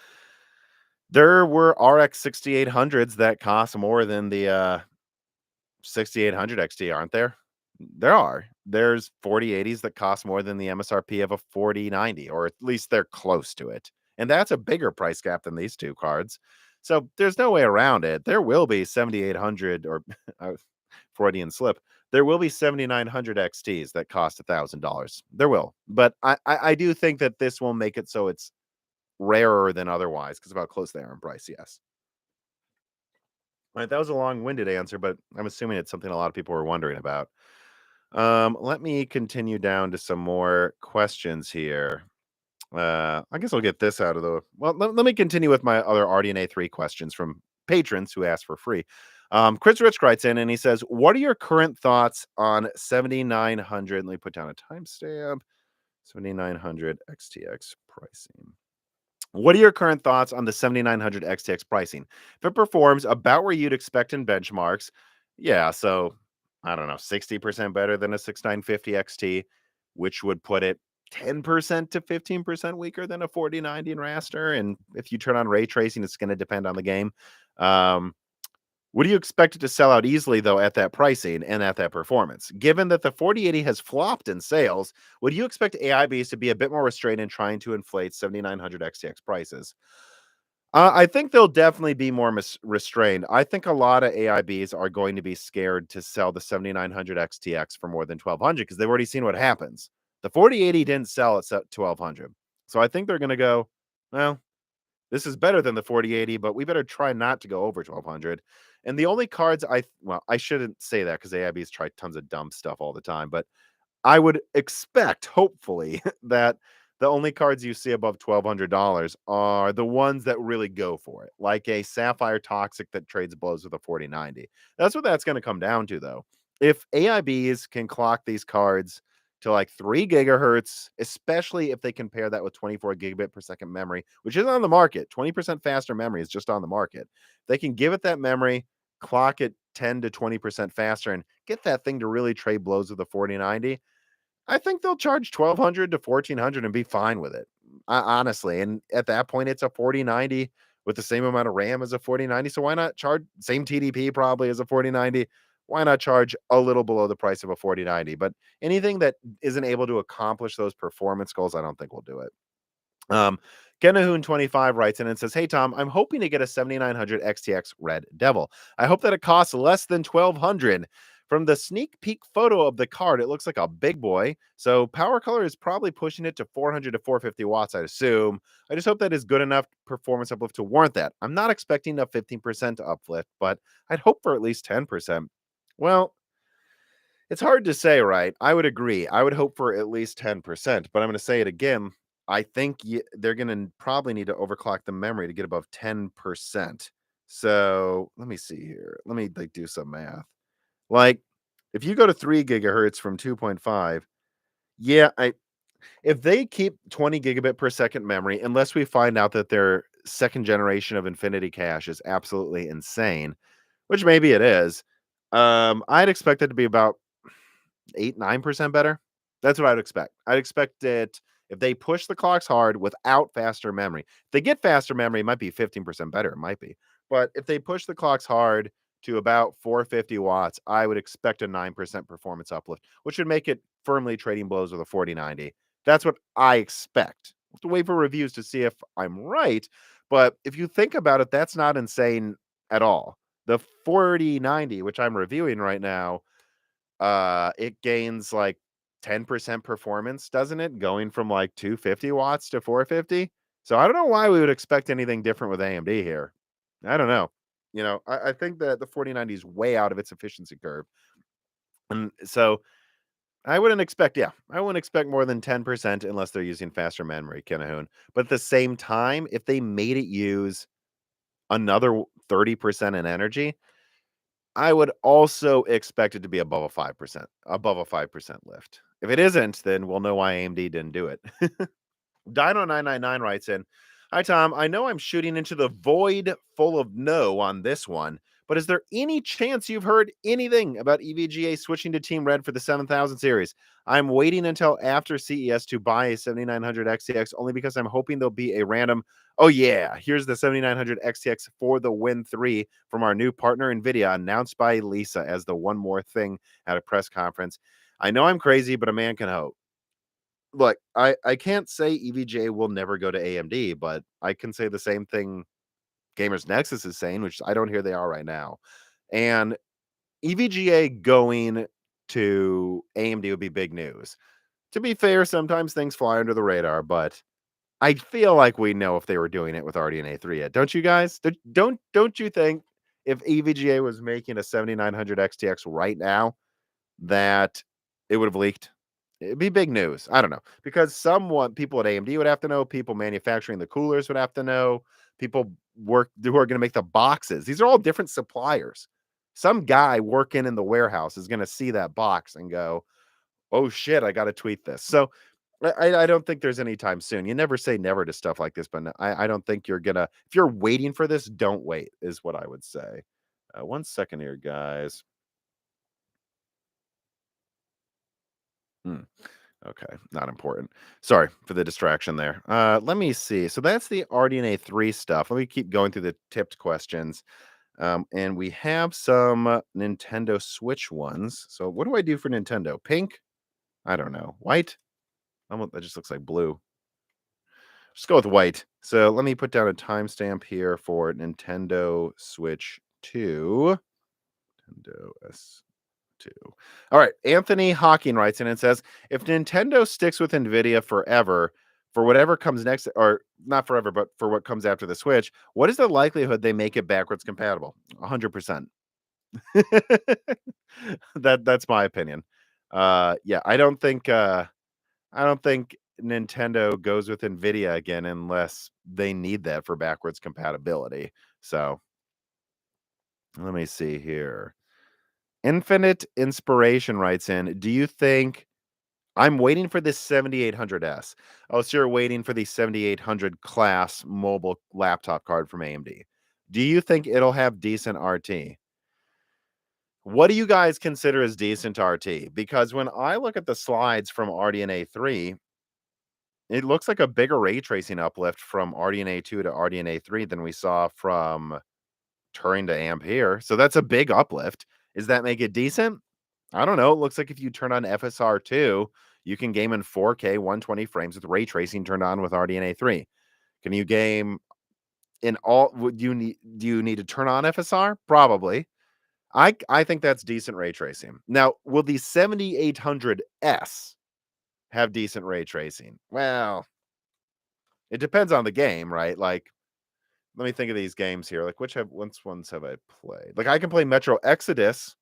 there were RX 6800s that cost more than the 6800 XT, aren't there? There are. There's 4080s that cost more than the MSRP of a 4090, or at least they're close to it. And that's a bigger price gap than these two cards. So there's no way around it. There will be 7800 or Freudian slip. There will be 7900 XTs that cost $1,000. There will. But I do think that this will make it so it's rarer than otherwise because of how close they are in price. Yes. All right, that was a long-winded answer, but I'm assuming it's something a lot of people were wondering about. Let me continue down to some more questions here. I guess I'll get this out of the well. Let me continue with my other RDNA 3 questions from patrons who asked for free. Chris Rich writes in and he says, "What are your current thoughts on 7900?" Let me put down a timestamp. 7900 XTX pricing. What are your current thoughts on the 7900 XTX pricing? If it performs about where you'd expect in benchmarks, yeah, so I don't know, 60% better than a 6950 XT, which would put it 10% to 15% weaker than a 4090 in raster. And if you turn on ray tracing, it's going to depend on the game. Um, would you expect it to sell out easily, though, at that pricing and at that performance? Given that the 4080 has flopped in sales, would you expect AIBs to be a bit more restrained in trying to inflate 7900 XTX prices? I think they'll definitely be more restrained. I think a lot of AIBs are going to be scared to sell the 7900 XTX for more than 1200 because they've already seen what happens. The 4080 didn't sell at 1200. So I think they're going to go, well, this is better than the 4080, but we better try not to go over 1200. And the only cards well, I shouldn't say that because AIBs try tons of dumb stuff all the time, but I would expect, hopefully, that the only cards you see above $1,200 are the ones that really go for it, like a Sapphire Toxic that trades blows with a 4090. That's what that's going to come down to, though. If AIBs can clock these cards to like 3 gigahertz, especially if they can pair that with 24 gigabit per second memory, which is on the market, 20% faster memory is just on the market. They can give it that memory, clock it 10 to 20% faster and get that thing to really trade blows with a 4090, I think they'll charge 1,200 to 1,400 and be fine with it. Honestly, and at that point, it's a 4090 with the same amount of RAM as a 4090. So why not charge same TDP probably as a 4090? Why not charge a little below the price of a 4090? But anything that isn't able to accomplish those performance goals, I don't think will do it. Um, Kenahoon25 writes in and says, "Hey Tom, I'm hoping to get a 7900 XTX Red Devil. I hope that it costs less than 1,200. From the sneak peek photo of the card, it looks like a big boy. So power color is probably pushing it to 400 to 450 watts, I'd assume. I just hope that is good enough performance uplift to warrant that. I'm not expecting a 15% uplift, but I'd hope for at least 10%. Well, it's hard to say, right? I would agree. I would hope for at least 10%, but I'm going to say it again. I think they're going to probably need to overclock the memory to get above 10%. So let me see here. Let me like do some math. Like if you go to 3 gigahertz from 2.5, yeah, if they keep 20 gigabit per second memory, unless we find out that their second generation of Infinity Cache is absolutely insane, which maybe it is, I'd expect it to be about 8, 9% better. That's what I'd expect. I'd expect it if they push the clocks hard without faster memory. If they get faster memory, it might be 15% better. It might be. But if they push the clocks hard to about 450 watts, I would expect a 9% performance uplift, which would make it firmly trading blows with a 4090. That's what I expect. We'll have to wait for reviews to see if I'm right. But if you think about it, that's not insane at all. The 4090, which I'm reviewing right now, it gains like 10% performance, doesn't it? Going from like 250 watts to 450. So I don't know why we would expect anything different with AMD here. I don't know. I think that the 4090 is way out of its efficiency curve. And so I wouldn't expect more than 10% unless they're using faster memory, Kenahoon. But at the same time, if they made it use another 30% in energy, I would also expect it to be above a 5% lift. If it isn't, then we'll know why AMD didn't do it. Dino999 writes in, "Hi Tom, I know I'm shooting into the void full of no on this one, but is there any chance you've heard anything about EVGA switching to Team Red for the 7000 series? I'm waiting until after CES to buy a 7900 XTX only because I'm hoping there'll be a random, oh yeah, here's the 7900 XTX for the Win 3 from our new partner NVIDIA announced by Lisa as the one more thing at a press conference. I know I'm crazy, but a man can hope." Look, I can't say EVGA will never go to AMD, but I can say the same thing Gamers Nexus is saying, which I don't hear they are right now. And EVGA going to AMD would be big news. To be fair, sometimes things fly under the radar, but I feel like we know if they were doing it with RDNA 3 yet. Don't you guys? Don't you think if EVGA was making a 7900 XTX right now that it would have leaked? It'd be big news. I don't know, because people at AMD would have to know, people manufacturing the coolers would have to know, people who are going to make the boxes. These are all different suppliers. Some guy working in the warehouse is going to see that box and go, "Oh shit, I got to tweet this." So I don't think there's any time soon. You never say never to stuff like this, but I don't think you're gonna. If you're waiting for this, don't wait. Is what I would say. 1 second here, guys. Hmm. Okay, not important. Sorry for the distraction there. Let me see. So that's the RDNA 3 stuff. Let me keep going through the tipped questions. And we have some Nintendo Switch ones. So what do I do for Nintendo? Pink? I don't know. White? That just looks like blue. Just go with white. So let me put down a timestamp here for Nintendo Switch 2. Nintendo two. All right. Anthony Hawking writes in and says, if Nintendo sticks with NVIDIA forever, for whatever comes next, or not forever, but for what comes after the Switch, what is the likelihood they make it backwards compatible? 100%. That's my opinion. Yeah, I don't think Nintendo goes with NVIDIA again unless they need that for backwards compatibility. So let me see here. Infinite Inspiration writes in, do you think I'm waiting for this 7800S? Oh, so you're waiting for the 7800 class mobile laptop card from AMD. Do you think it'll have decent RT? What do you guys consider as decent RT? Because when I look at the slides from RDNA 3, it looks like a bigger ray tracing uplift from RDNA 2 to RDNA 3 than we saw from Turing to Ampere. So that's a big uplift. Does that make it decent? I don't know. It looks like if you turn on FSR 2, you can game in 4K 120 frames with ray tracing turned on with RDNA 3. Can you game in all would you need do you need to turn on FSR? Probably. I think that's decent ray tracing. Now, will the 7800S have decent ray tracing? Well, it depends on the game, right? Like, let me think of these games here. Like, which ones have I played? Like, I can play Metro Exodus.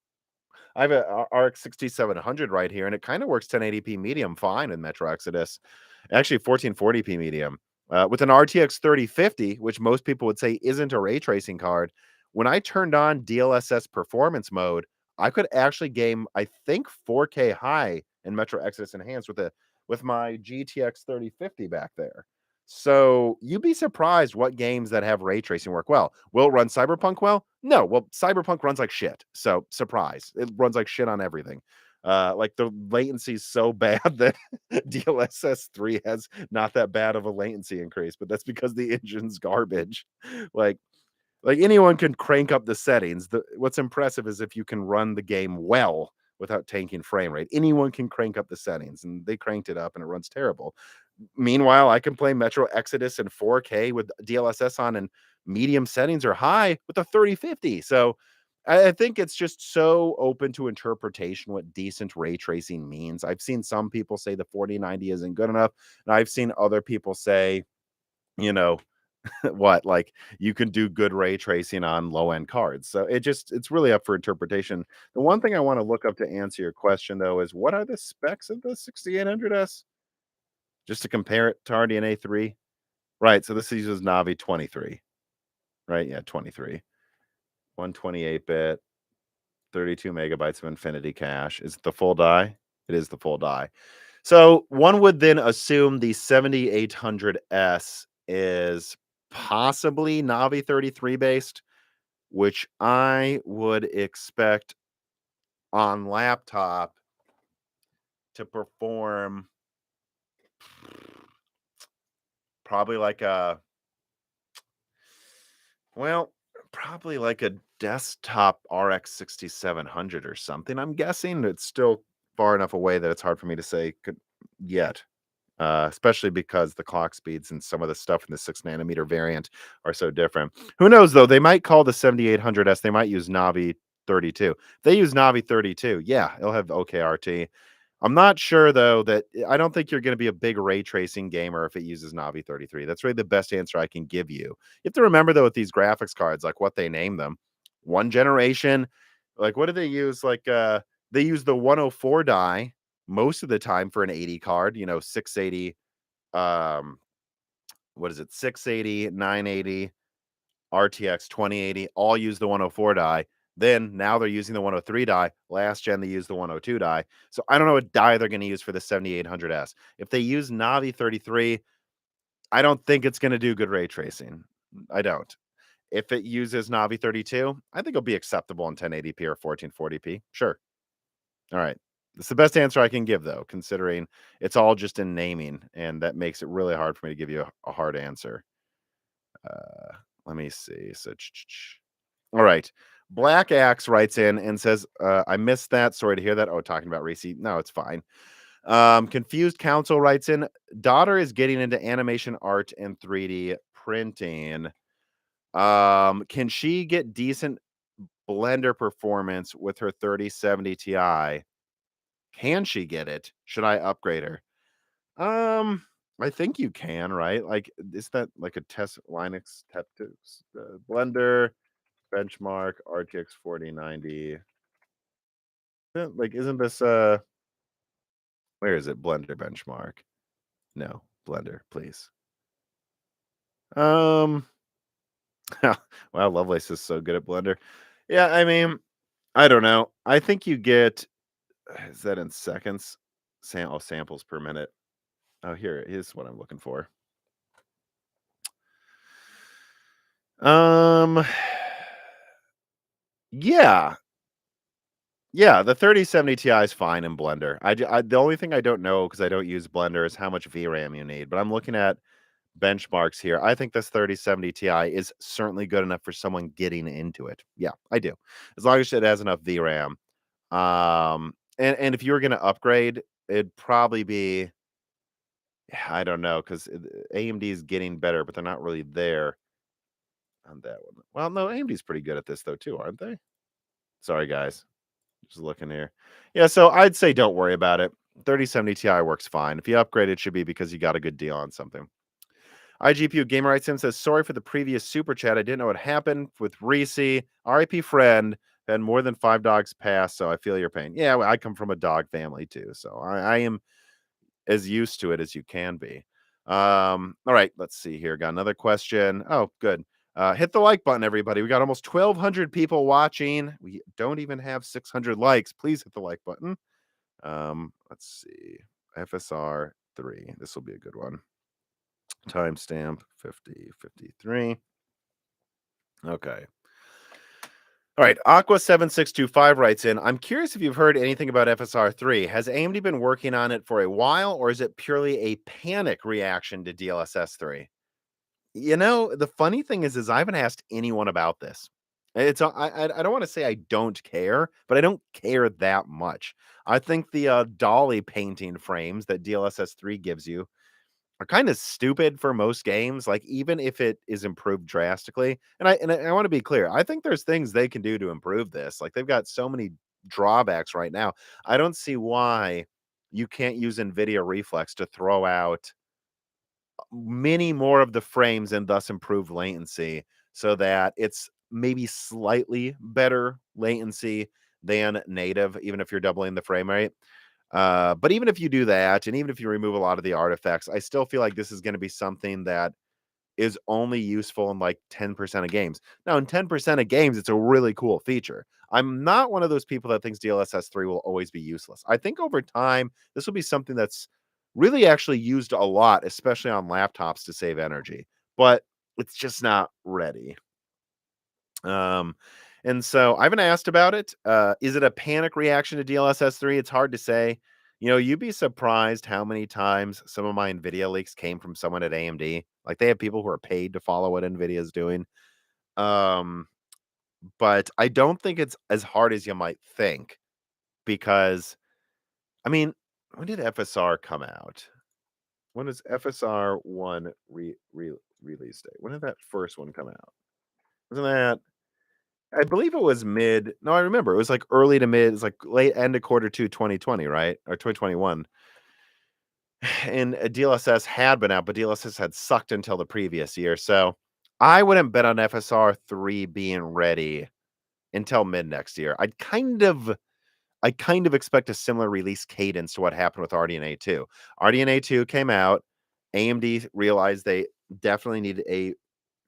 I have a RX 6700 right here, and it kind of works 1080p medium fine in Metro Exodus. Actually, 1440p medium. With an RTX 3050, which most people would say isn't a ray tracing card, when I turned on DLSS performance mode, I could actually game, I think, 4K high in Metro Exodus Enhanced with my GTX 3050 back there. So you'd be surprised what games that have ray tracing work well. Will it run Cyberpunk well? No. Well, Cyberpunk runs like shit. So surprise. It runs like shit on everything. Like the latency is so bad that DLSS 3 has not that bad of a latency increase, but that's because the engine's garbage. Like like anyone can crank up the settings. What's impressive is if you can run the game well without tanking frame rate. Anyone can crank up the settings, and they cranked it up and it runs terrible. Meanwhile, I can play Metro Exodus in 4K with DLSS on and medium settings or high with a 3050. So I think it's just so open to interpretation what decent ray tracing means. I've seen some people say the 4090 isn't good enough, and I've seen other people say, you know, what like you can do good ray tracing on low end cards. So it's really up for interpretation. The one thing I want to look up to answer your question though is what are the specs of the 6800S? Just to compare it to RDNA 3. Right, so this uses Navi 23, right? Yeah, 23. 128-bit, 32 megabytes of infinity cache. Is it the full die? It is the full die. So one would then assume the 7800S is possibly Navi 33 based, which I would expect on laptop to perform probably like a well, probably like a desktop RX 6700 or something. I'm guessing it's still far enough away that it's hard for me to say could yet. Especially because the clock speeds and some of the stuff in the 6 nanometer variant are so different. Who knows though? They might call the 7800S. They might use Navi 32. If they use Navi 32, yeah, it'll have OKRT. I'm not sure though that I don't think you're going to be a big ray tracing gamer if it uses Navi 33. That's really the best answer I can give you. You have to remember though with these graphics cards, like what they name them. One generation, like what do they use? Like they use the 104 die most of the time for an 80 card, 680, um, what is it? 680, 980, RTX 2080, all use the 104 die. Then now they're using the 103 die. Last gen, they used the 102 die. So I don't know what die they're going to use for the 7800S. If they use Navi 33, I don't think it's going to do good ray tracing. I don't. If it uses Navi 32, I think it'll be acceptable in 1080p or 1440p. Sure. All right. It's the best answer I can give, though, considering it's all just in naming, and that makes it really hard for me to give you a hard answer. Let me see. All right. Black Axe writes in and says, I missed that. Sorry to hear that. Oh, talking about Reesie. No, it's fine. Confused Council writes in, daughter is getting into animation art and 3D printing. Can she get decent Blender performance with her 3070 Ti? Can she get it? Should I upgrade her? I think you can, right? Like, is that like a test Linux Blender benchmark RTX 4090? Like, isn't this where is it? Blender benchmark? No, Blender, please. Um, wow, Lovelace is so good at Blender. Yeah, I mean, I don't know. I think you get is that in seconds? Samples per minute. Oh, here is what I'm looking for. Um, yeah, Yeah, the 3070 Ti is fine in Blender. The only thing I don't know because I don't use Blender is how much VRAM you need. But I'm looking at benchmarks here. I think this 3070 Ti is certainly good enough for someone getting into it. Yeah, I do. As long as it has enough VRAM. And if you were going to upgrade, it'd probably be I don't know because AMD is getting better, but they're not really there on that one. Well, no, AMD's pretty good at this though too, aren't they? Sorry, guys. Just looking here. Yeah, so I'd say don't worry about it. 3070 Ti works fine. If you upgrade, it should be because you got a good deal on something. iGPU Gamer Rights Sim says, sorry for the previous super chat. I didn't know what happened with Reesie. RIP friend. Had more than 5 dogs pass, so I feel your pain. Yeah, well, I come from a dog family too, so I am as used to it as you can be. All right, let's see here. Got another question. Oh, good. Hit the like button, everybody. We got almost 1,200 people watching. We don't even have 600 likes. Please hit the like button. Let's see. FSR 3. This will be a good one. Timestamp 5053. Okay. All right. Aqua7625 writes in, I'm curious if you've heard anything about FSR 3. Has AMD been working on it for a while, or is it purely a panic reaction to DLSS 3? The funny thing is I haven't asked anyone about this. I don't want to say I don't care, but I don't care that much. I think the dolly painting frames that DLSS 3 gives you are kind of stupid for most games. Like even if it is improved drastically, and I want to be clear, I think there's things they can do to improve this. Like they've got so many drawbacks right now. I don't see why you can't use NVIDIA Reflex to throw out many more of the frames and thus improve latency so that it's maybe slightly better latency than native, even if you're doubling the frame rate. But even if you do that, and even if you remove a lot of the artifacts, I still feel like this is going to be something that is only useful in like 10% of games. Now, in 10% of games, it's a really cool feature. I'm not one of those people that thinks DLSS 3 will always be useless. I think over time, this will be something that's really actually used a lot, especially on laptops to save energy, but it's just not ready. Um, and so I haven't asked about it. Is it a panic reaction to DLSS 3? It's hard to say. You'd be surprised how many times some of my NVIDIA leaks came from someone at AMD. Like they have people who are paid to follow what NVIDIA is doing. Um, but I don't think it's as hard as you might think because, I mean, when did FSR come out? When is FSR 1 release date? When did that first one come out? Wasn't that I believe it was mid no, I remember. It was, like, early to mid it's, like, late end of quarter 2 2020, right? Or 2021. And, DLSS had been out, but DLSS had sucked until the previous year, so I wouldn't bet on FSR 3 being ready until mid next year. I kind of expect a similar release cadence to what happened with RDNA 2. RDNA 2 came out, AMD realized they definitely need a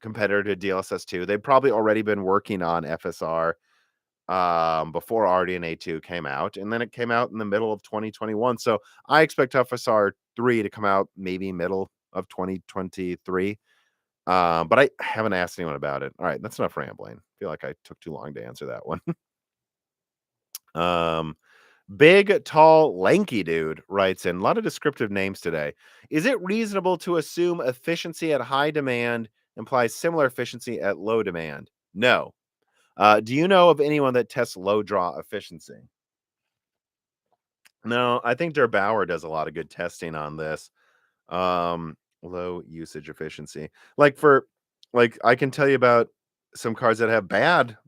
competitor to DLSS 2. They'd probably already been working on FSR before RDNA 2 came out, and then it came out in the middle of 2021. So I expect FSR 3 to come out maybe middle of 2023. But I haven't asked anyone about it. All right, that's enough rambling. I feel like I took too long to answer that one. um Big, tall, lanky dude writes in a lot of descriptive names today. Is it reasonable to assume efficiency at high demand implies similar efficiency at low demand? No. Do you know of anyone that tests low draw efficiency? No, I think Der Bauer does a lot of good testing on this. Low usage efficiency. Like I can tell you about some cards that have bad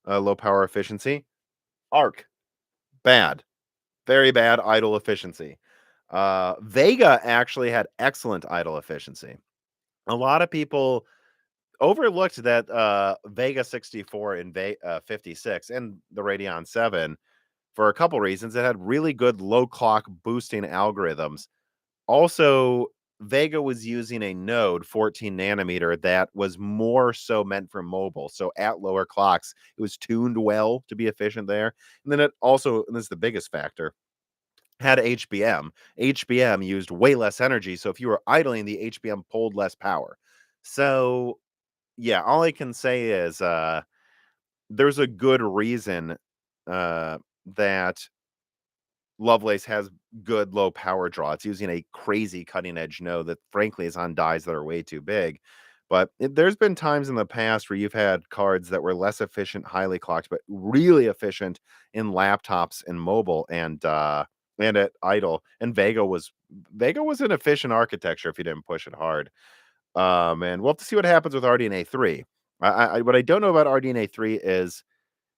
low power efficiency. Arc, bad. Very bad idle efficiency. Vega actually had excellent idle efficiency. A lot of people overlooked that Vega 64 and 56 and the Radeon 7 for a couple reasons. It had really good low clock boosting algorithms. Also, Vega was using a node 14 nanometer that was more so meant for mobile. So at lower clocks, it was tuned well to be efficient there. And then it also, and this is the biggest factor, had HBM. HBM used way less energy. So if you were idling, the HBM pulled less power. So yeah, all I can say is there's a good reason. that Lovelace has good low power draw. It's using a crazy cutting edge node that frankly is on dies that are way too big. But there's been times in the past where you've had cards that were less efficient, highly clocked, but really efficient in laptops and mobile and at idle. And Vega was an efficient architecture if you didn't push it hard. And we'll have to see what happens with RDNA 3. What I don't know about RDNA 3 is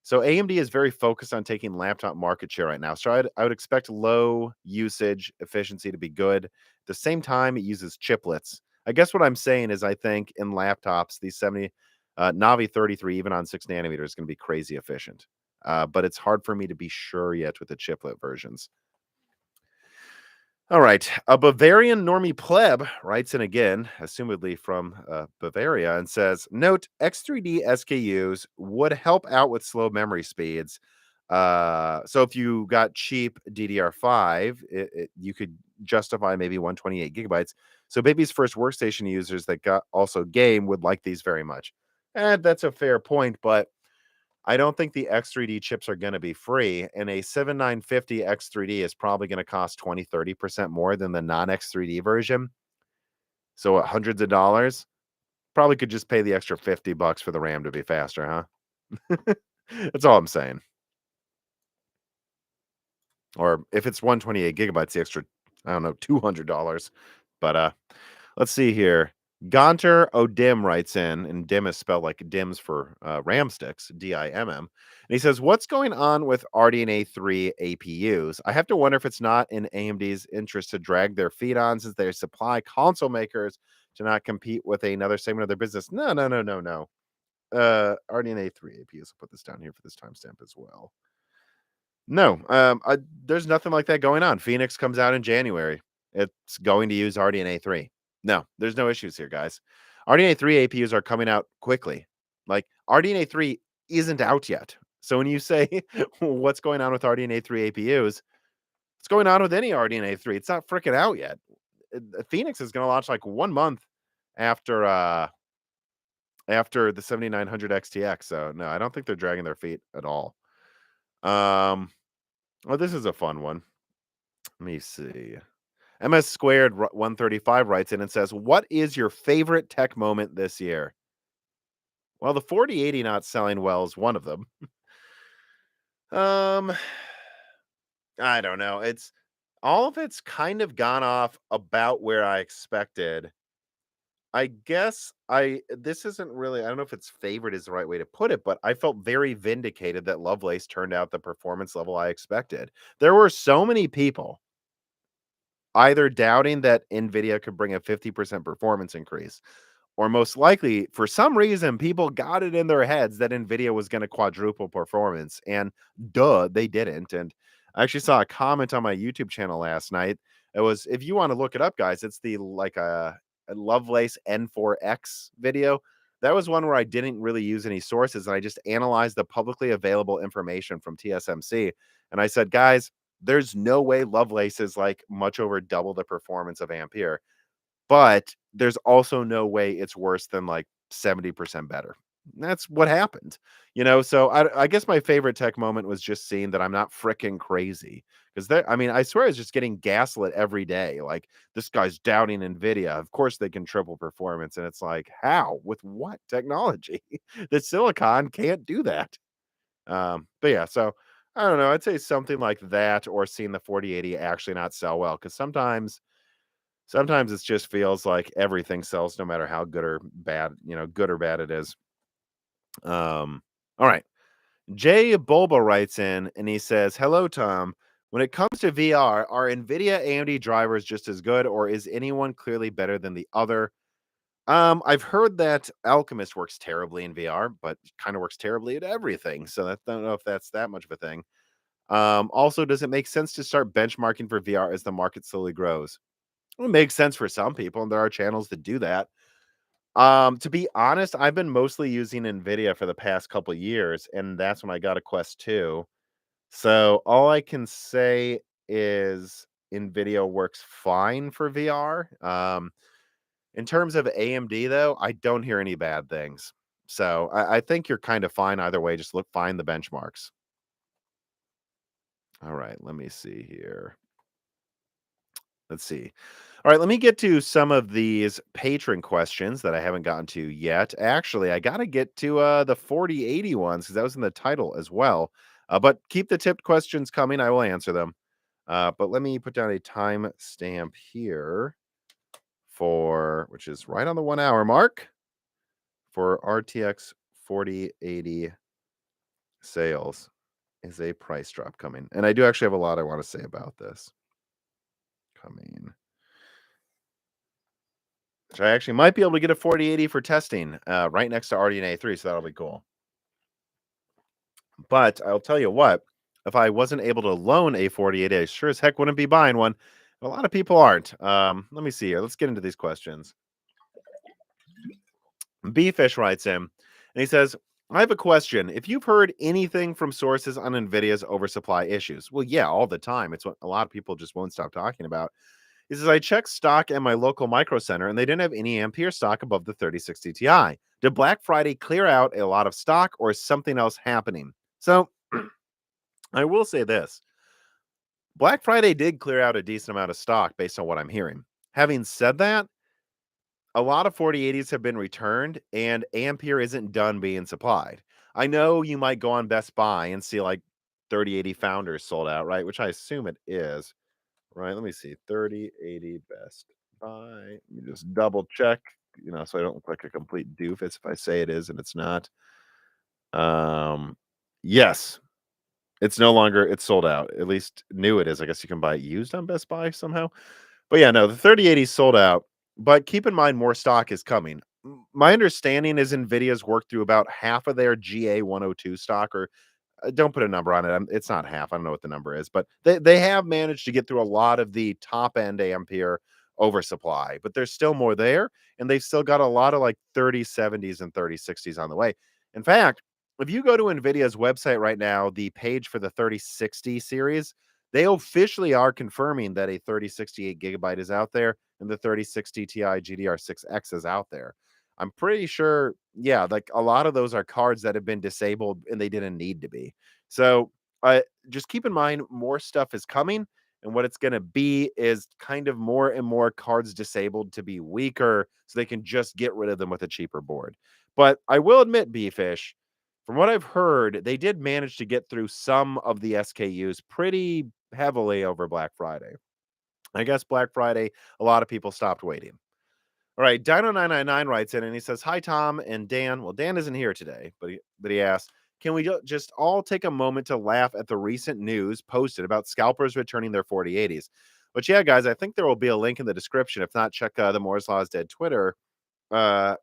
so AMD is very focused on taking laptop market share right now. So I would expect low usage efficiency to be good. At the same time, it uses chiplets. I guess what I'm saying is I think in laptops, these 70 Navi 33, even on 6 nanometers, is going to be crazy efficient. But it's hard for me to be sure yet with the chiplet versions. All right. A Bavarian normie pleb writes in again, assumedly from Bavaria, and says, Note X3D SKUs would help out with slow memory speeds. So if you got cheap DDR5, you could justify maybe 128 gigabytes. So baby's first workstation users that got also game would like these very much. And that's a fair point, but I don't think the X3D chips are going to be free, and a 7950 X3D is probably going to cost 20-30% more than the non-X3D version. So hundreds of dollars, probably could just pay the extra $50 for the RAM to be faster, huh? That's all I'm saying. Or if it's 128 gigabytes, the extra, I don't know, $200. But let's see here. Gonter Odim writes in, and dim is spelled like dims for RAM sticks, DIMM. And he says, What's going on with RDNA 3 APUs? I have to wonder if it's not in AMD's interest to drag their feet on since they supply console makers to not compete with another segment of their business. No, no, no, no, no. RDNA 3 APUs. I'll put this down here for this timestamp as well. No, there's nothing like that going on. Phoenix comes out in January. It's going to use RDNA 3. No, there's no issues here, guys. RDNA 3 APUs are coming out quickly. Like RDNA 3 isn't out yet. So when you say what's going on with RDNA 3 APUs, what's going on with any RDNA 3? It's not freaking out yet. Phoenix is going to launch like 1 month after after the 7900 XTX. So no, I don't think they're dragging their feet at all. Well, this is a fun one. Let me see. MS Squared 135 writes in and says, What is your favorite tech moment this year? Well, the 4080 not selling well is one of them. Um, I don't know. It's all of it's kind of gone off about where I expected. I guess this isn't really, I don't know if it's favorite is the right way to put it, but I felt very vindicated that Lovelace turned out the performance level I expected. There were so many people either doubting that NVIDIA could bring a 50% performance increase, or most likely, for some reason, people got it in their heads that NVIDIA was going to quadruple performance. And duh, they didn't. And I actually saw a comment on my YouTube channel last night. It was, if you want to look it up, guys, it's the like a Lovelace N4X video. That was one where I didn't really use any sources and I just analyzed the publicly available information from TSMC. And I said, guys, there's no way Lovelace is like much over double the performance of Ampere, but there's also no way it's worse than like 70% better. That's what happened, So I guess my favorite tech moment was just seeing that I'm not freaking crazy because I mean, I swear I was just getting gaslit every day. Like this guy's doubting Nvidia. Of course they can triple performance, and it's like, how? With what technology? The silicon can't do that. But yeah, so I don't know. I'd say something like that, or seeing the 4080 actually not sell well, because sometimes it just feels like everything sells no matter how good or bad, good or bad it is. All right. Jay Bulba writes in and he says, Hello, Tom. When it comes to VR, are NVIDIA AMD drivers just as good, or is anyone clearly better than the other? I've heard that Alchemist works terribly in VR, but kind of works terribly at everything. So I don't know if that's that much of a thing. Also, does it make sense to start benchmarking for VR as the market slowly grows? It makes sense for some people, and there are channels that do that. To be honest, I've been mostly using Nvidia for the past couple years, and that's when I got a Quest 2. So all I can say is Nvidia works fine for VR. In terms of AMD, though, I don't hear any bad things. So I think you're kind of fine either way. Just find the benchmarks. All right, let me see here. Let's see. All right, let me get to some of these patron questions that I haven't gotten to yet. Actually, I got to get to the 4080 ones because that was in the title as well. But keep the tipped questions coming. I will answer them. But let me put down a time stamp here for, which is right on the 1 hour mark for RTX 4080 sales is a price drop coming. And I do actually have a lot I want to say about this coming. So I actually might be able to get a 4080 for testing right next to RDNA 3, so that'll be cool. But I'll tell you what, if I wasn't able to loan a 4080, I sure as heck wouldn't be buying one. A lot of people aren't. Let me see here. Let's get into these questions. Bfish writes in, and he says, I have a question. If you've heard anything from sources on NVIDIA's oversupply issues, well, yeah, all the time. It's what a lot of people just won't stop talking about. He says, I checked stock at my local micro center and they didn't have any Ampere stock above the 3060 Ti. Did Black Friday clear out a lot of stock or is something else happening? So I will say this. Black Friday did clear out a decent amount of stock based on what I'm hearing. Having said that, a lot of 4080s have been returned and Ampere isn't done being supplied. I know you might go on Best Buy and see like 3080 Founders sold out, right? Which I assume it is. Right, let me see. 3080 Best Buy. Let me just double check, so I don't look like a complete doofus if I say it is and it's not. Um, yes, it's sold out. At least new it is. I guess you can buy it used on Best Buy somehow. But yeah, no, the 3080 is sold out. But keep in mind more stock is coming. My understanding is Nvidia's worked through about half of their GA102 stock, or don't put a number on it. It's not half. I don't know what the number is, but they have managed to get through a lot of the top end Ampere oversupply, but there's still more there, and they've still got a lot of like 3070s and 3060s on the way. In fact, if you go to Nvidia's website right now, the page for the 3060 series, they officially are confirming that a 3068 gigabyte is out there and the 3060 Ti GDR6X is out there. I'm pretty sure, yeah, like a lot of those are cards that have been disabled and they didn't need to be. So just keep in mind more stuff is coming, and what it's going to be is kind of more and more cards disabled to be weaker so they can just get rid of them with a cheaper board. But I will admit, Bfish, from what I've heard, they did manage to get through some of the SKUs pretty heavily over Black Friday. I guess Black Friday, a lot of people stopped waiting. All right, Dino999 writes in and he says, "Hi Tom and Dan." Well, Dan isn't here today, but he asks, "Can we just all take a moment to laugh at the recent news posted about scalpers returning their 4080s?" But yeah, guys, I think there will be a link in the description. If not, check the Moore's Law's Dead Twitter. Uh,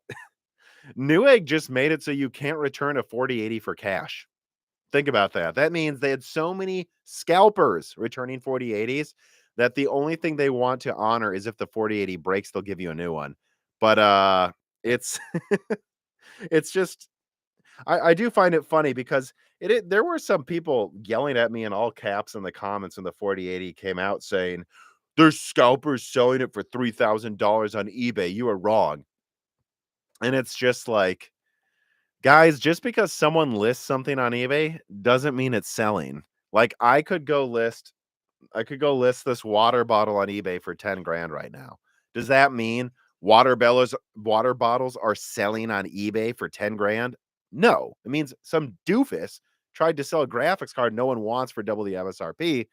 Newegg just made it so you can't return a 4080 for cash. Think about that. That means they had so many scalpers returning 4080s that the only thing they want to honor is if the 4080 breaks, they'll give you a new one. But it's it's just I do find it funny because there were some people yelling at me in all caps in the comments when the 4080 came out saying there's scalpers selling it for $3,000 on eBay. You are wrong. And it's just like, guys, just because someone lists something on eBay doesn't mean it's selling. Like I could go list this water bottle on eBay for 10 grand right now. Does that mean water bottles are selling on eBay for 10 grand? No. It means some doofus tried to sell a graphics card no one wants for double the MSRP.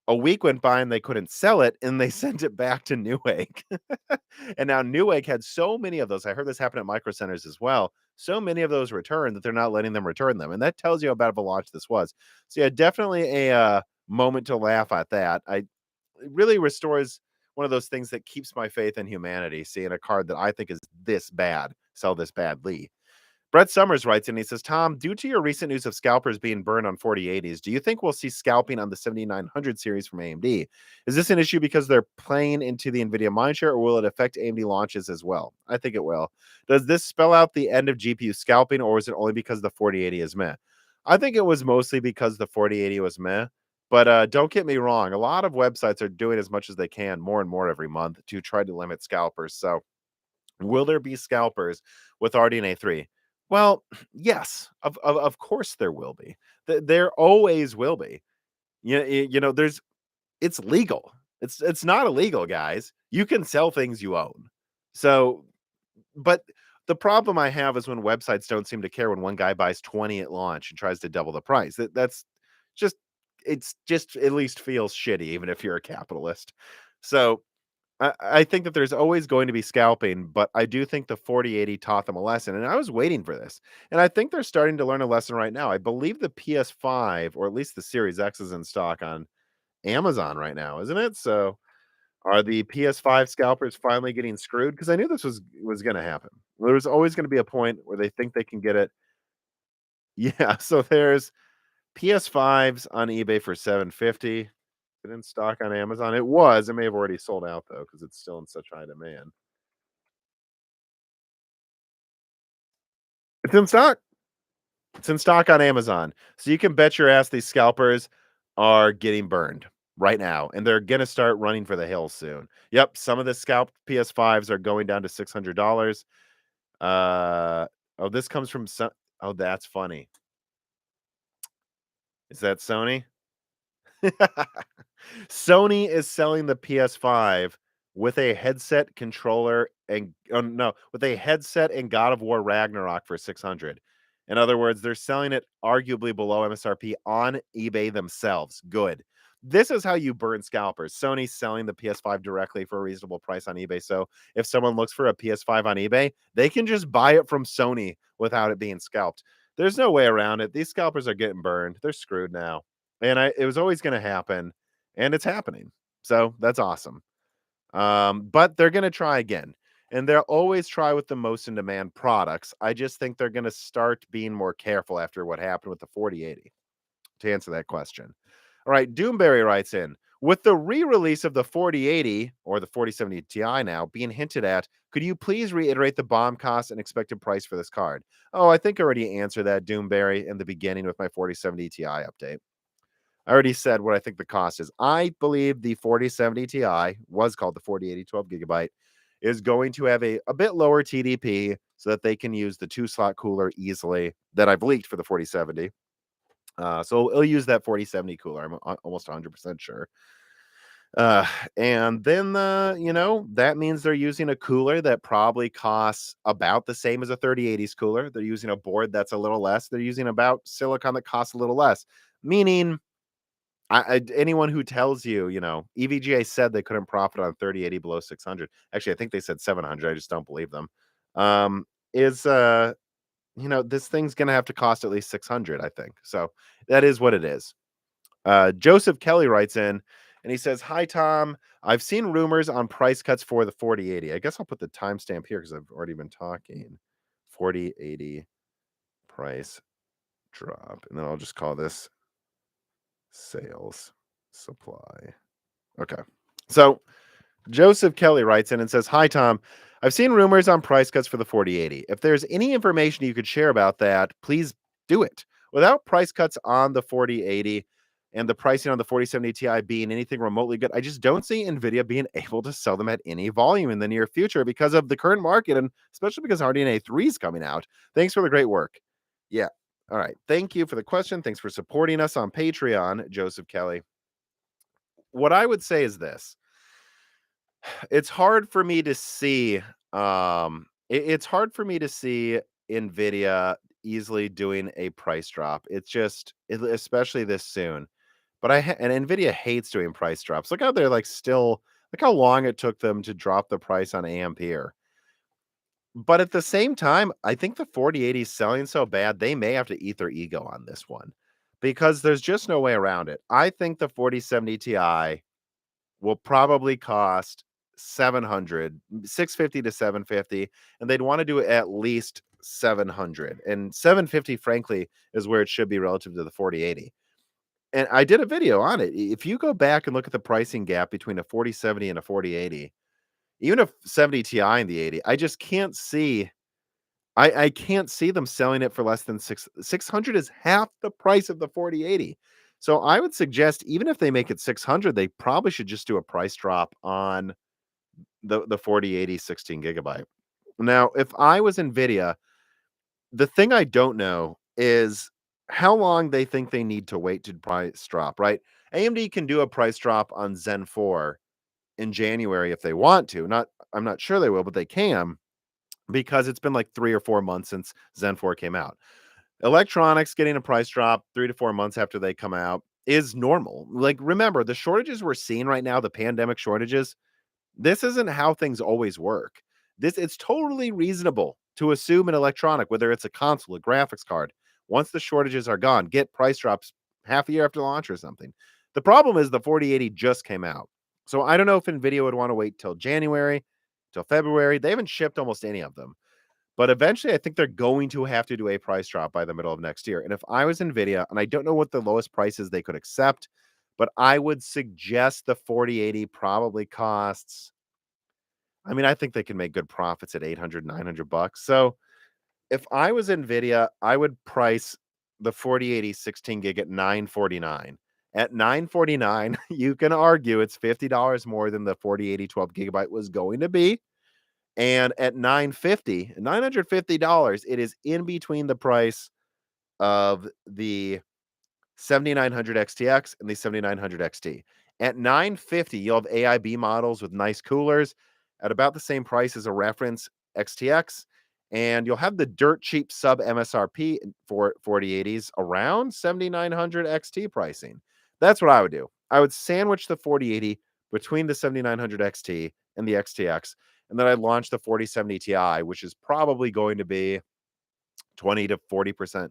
A week went by and they couldn't sell it and they sent it back to Newegg. And now Newegg had so many of those. I heard this happen at micro centers as well. So many of those returned that they're not letting them return them. And that tells you how bad of a launch this was. So yeah, definitely a moment to laugh at that. It really restores one of those things that keeps my faith in humanity, seeing a card that I think is this bad sell this badly. Brett Summers writes and he says, Tom, due to your recent news of scalpers being burned on 4080s, do you think we'll see scalping on the 7900 series from AMD? Is this an issue because they're playing into the NVIDIA mindshare, or will it affect AMD launches as well? I think it will. Does this spell out the end of GPU scalping, or is it only because the 4080 is meh? I think it was mostly because the 4080 was meh. But don't get me wrong. A lot of websites are doing as much as they can, more and more every month, to try to limit scalpers. So will there be scalpers with RDNA 3? Well, yes, of course there will be. There always will be. There's it's legal. It's not illegal, guys. You can sell things you own. So, but the problem I have is when websites don't seem to care when one guy buys 20 at launch and tries to double the price. That's just it's just at least feels shitty, even if you're a capitalist. So I think that there's always going to be scalping, but I do think the 4080 taught them a lesson, and I was waiting for this. And I think they're starting to learn a lesson right now. I believe the PS5, or at least the Series X, is in stock on Amazon right now, isn't it? So are the PS5 scalpers finally getting screwed? Because I knew this was going to happen. There's always going to be a point where they think they can get it. Yeah. So there's PS5s on eBay for 750. It in stock on Amazon. It was. It may have already sold out though, because it's still in such high demand. It's in stock. It's in stock on Amazon. So you can bet your ass these scalpers are getting burned right now, and they're gonna start running for the hills soon. Yep, some of the scalped PS5s are going down to $600. Uh, oh, this comes from oh, that's funny. Is that Sony? Sony is selling the PS5 with a headset controller and oh, no, with a headset and God of War Ragnarok for 600. In other words, they're selling it arguably below MSRP on eBay themselves. Good. This is how you burn scalpers. Sony's selling the PS5 directly for a reasonable price on eBay. So if someone looks for a PS5 on eBay, they can just buy it from Sony without it being scalped. There's no way around it. These scalpers are getting burned. They're screwed now. And it was always going to happen, and it's happening. So that's awesome. But they're going to try again, and they'll always try with the most in demand products. I just think they're going to start being more careful after what happened with the 4080 to answer that question. All right, Doomberry writes in, with the re-release of the 4080 or the 4070 Ti now being hinted at, could you please reiterate the BOM cost and expected price for this card? Oh, I think I already answered that, Doomberry, in the beginning with my 4070 Ti update. I already said what I think the cost is. I believe the 4070 Ti was called the 4080 12 gigabyte is going to have a bit lower TDP so that they can use the 2 slot cooler easily that I've leaked for the 4070. So it'll use that 4070 cooler. I'm almost 100% sure. Uh, and then that means they're using a cooler that probably costs about the same as a 3080's cooler. They're using a board that's a little less. They're using about silicon that costs a little less, meaning anyone who tells you, EVGA said they couldn't profit on 3080 below 600. Actually, I think they said 700. I just don't believe them. Is this thing's gonna have to cost at least 600, I think. So that is what it is. Joseph Kelly writes in and he says, "Hi Tom, I've seen rumors on price cuts for the 4080." I guess I'll put the timestamp here because I've already been talking. 4080 price drop, and then I'll just call this sales supply. Okay. So Joseph Kelly writes in and says, "Hi, Tom. I've seen rumors on price cuts for the 4080. If there's any information you could share about that, please do it. Without price cuts on the 4080 and the pricing on the 4070 Ti being anything remotely good, I just don't see NVIDIA being able to sell them at any volume in the near future because of the current market and especially because RDNA 3 is coming out. Thanks for the great work." Yeah. All right. Thank you for the question. Thanks for supporting us on Patreon, Joseph Kelly. What I would say is this: it's hard for me to see it's hard for me to see Nvidia easily doing a price drop. It's just especially this soon. But and Nvidia hates doing price drops. Look how they're like still look how long it took them to drop the price on Ampere. But at the same time, I think the 4080 is selling so bad, they may have to eat their ego on this one because there's just no way around it. I think the 4070 Ti will probably cost 700, 650 to 750, and they'd want to do it at least 700. And 750, frankly, is where it should be relative to the 4080. And I did a video on it. If you go back and look at the pricing gap between a 4070 and a 4080, even a 70 Ti and the 80, I just can't see. I can't see them selling it for less than 600 is half the price of the 4080. So I would suggest even if they make it 600, they probably should just do a price drop on the 4080 16 gigabyte. Now, if I was Nvidia, the thing I don't know is how long they think they need to wait to price drop, right? AMD can do a price drop on Zen 4 in January if they want to. I'm not sure they will, but they can because it's been like 3 or 4 months since Zen 4 came out. Electronics getting a price drop 3 to 4 months after they come out is normal. Like, remember, the shortages we're seeing right now, the pandemic shortages, this isn't how things always work. It's totally reasonable to assume an electronic, whether it's a console, a graphics card, once the shortages are gone, get price drops half a year after launch or something. The problem is the 4080 just came out. So I don't know if Nvidia would want to wait till January, till February. They haven't shipped almost any of them. But eventually, I think they're going to have to do a price drop by the middle of next year. And if I was Nvidia, and I don't know what the lowest prices they could accept, but I would suggest the 4080 probably costs. I mean, I think they can make good profits at 800, $900. So if I was Nvidia, I would price the 4080 16 gig at 949. At 949, you can argue it's $50 more than the 4080 12 gigabyte was going to be. And at $950, it is in between the price of the 7900 XTX and the 7900 XT. At 950, you'll have AIB models with nice coolers at about the same price as a reference XTX, and you'll have the dirt cheap sub MSRP for 4080s around 7900 XT pricing. That's what I would do. I would sandwich the 4080 between the 7900 XT and the XTX, and then I'd launch the 4070 Ti, which is probably going to be 20 to 40%,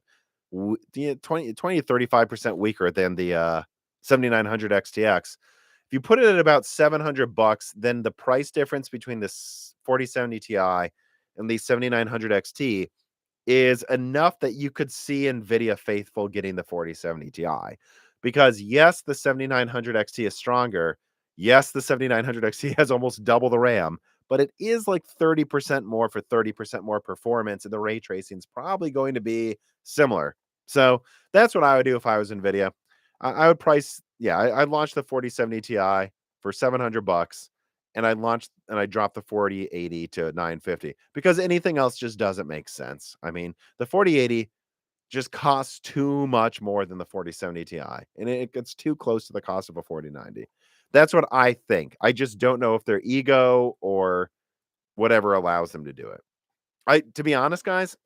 20 to 35% weaker than the 7900 XTX. If you put it at about $700, then the price difference between the 4070 Ti and the 7900 XT is enough that you could see Nvidia faithful getting the 4070 Ti. Because yes, the 7900 XT is stronger. Yes, the 7900 XT has almost double the RAM, but it is like 30% more for 30% more performance, and the ray tracing is probably going to be similar. So that's what I would do if I was Nvidia. I would price, yeah, I'd launch the 4070 Ti for $700, and I dropped the 4080 to 950 because anything else just doesn't make sense. I mean, the 4080 just costs too much more than the 4070 Ti, and it gets too close to the cost of a 4090. That's what I think. I just don't know if their ego or whatever allows them to do it. To be honest, guys,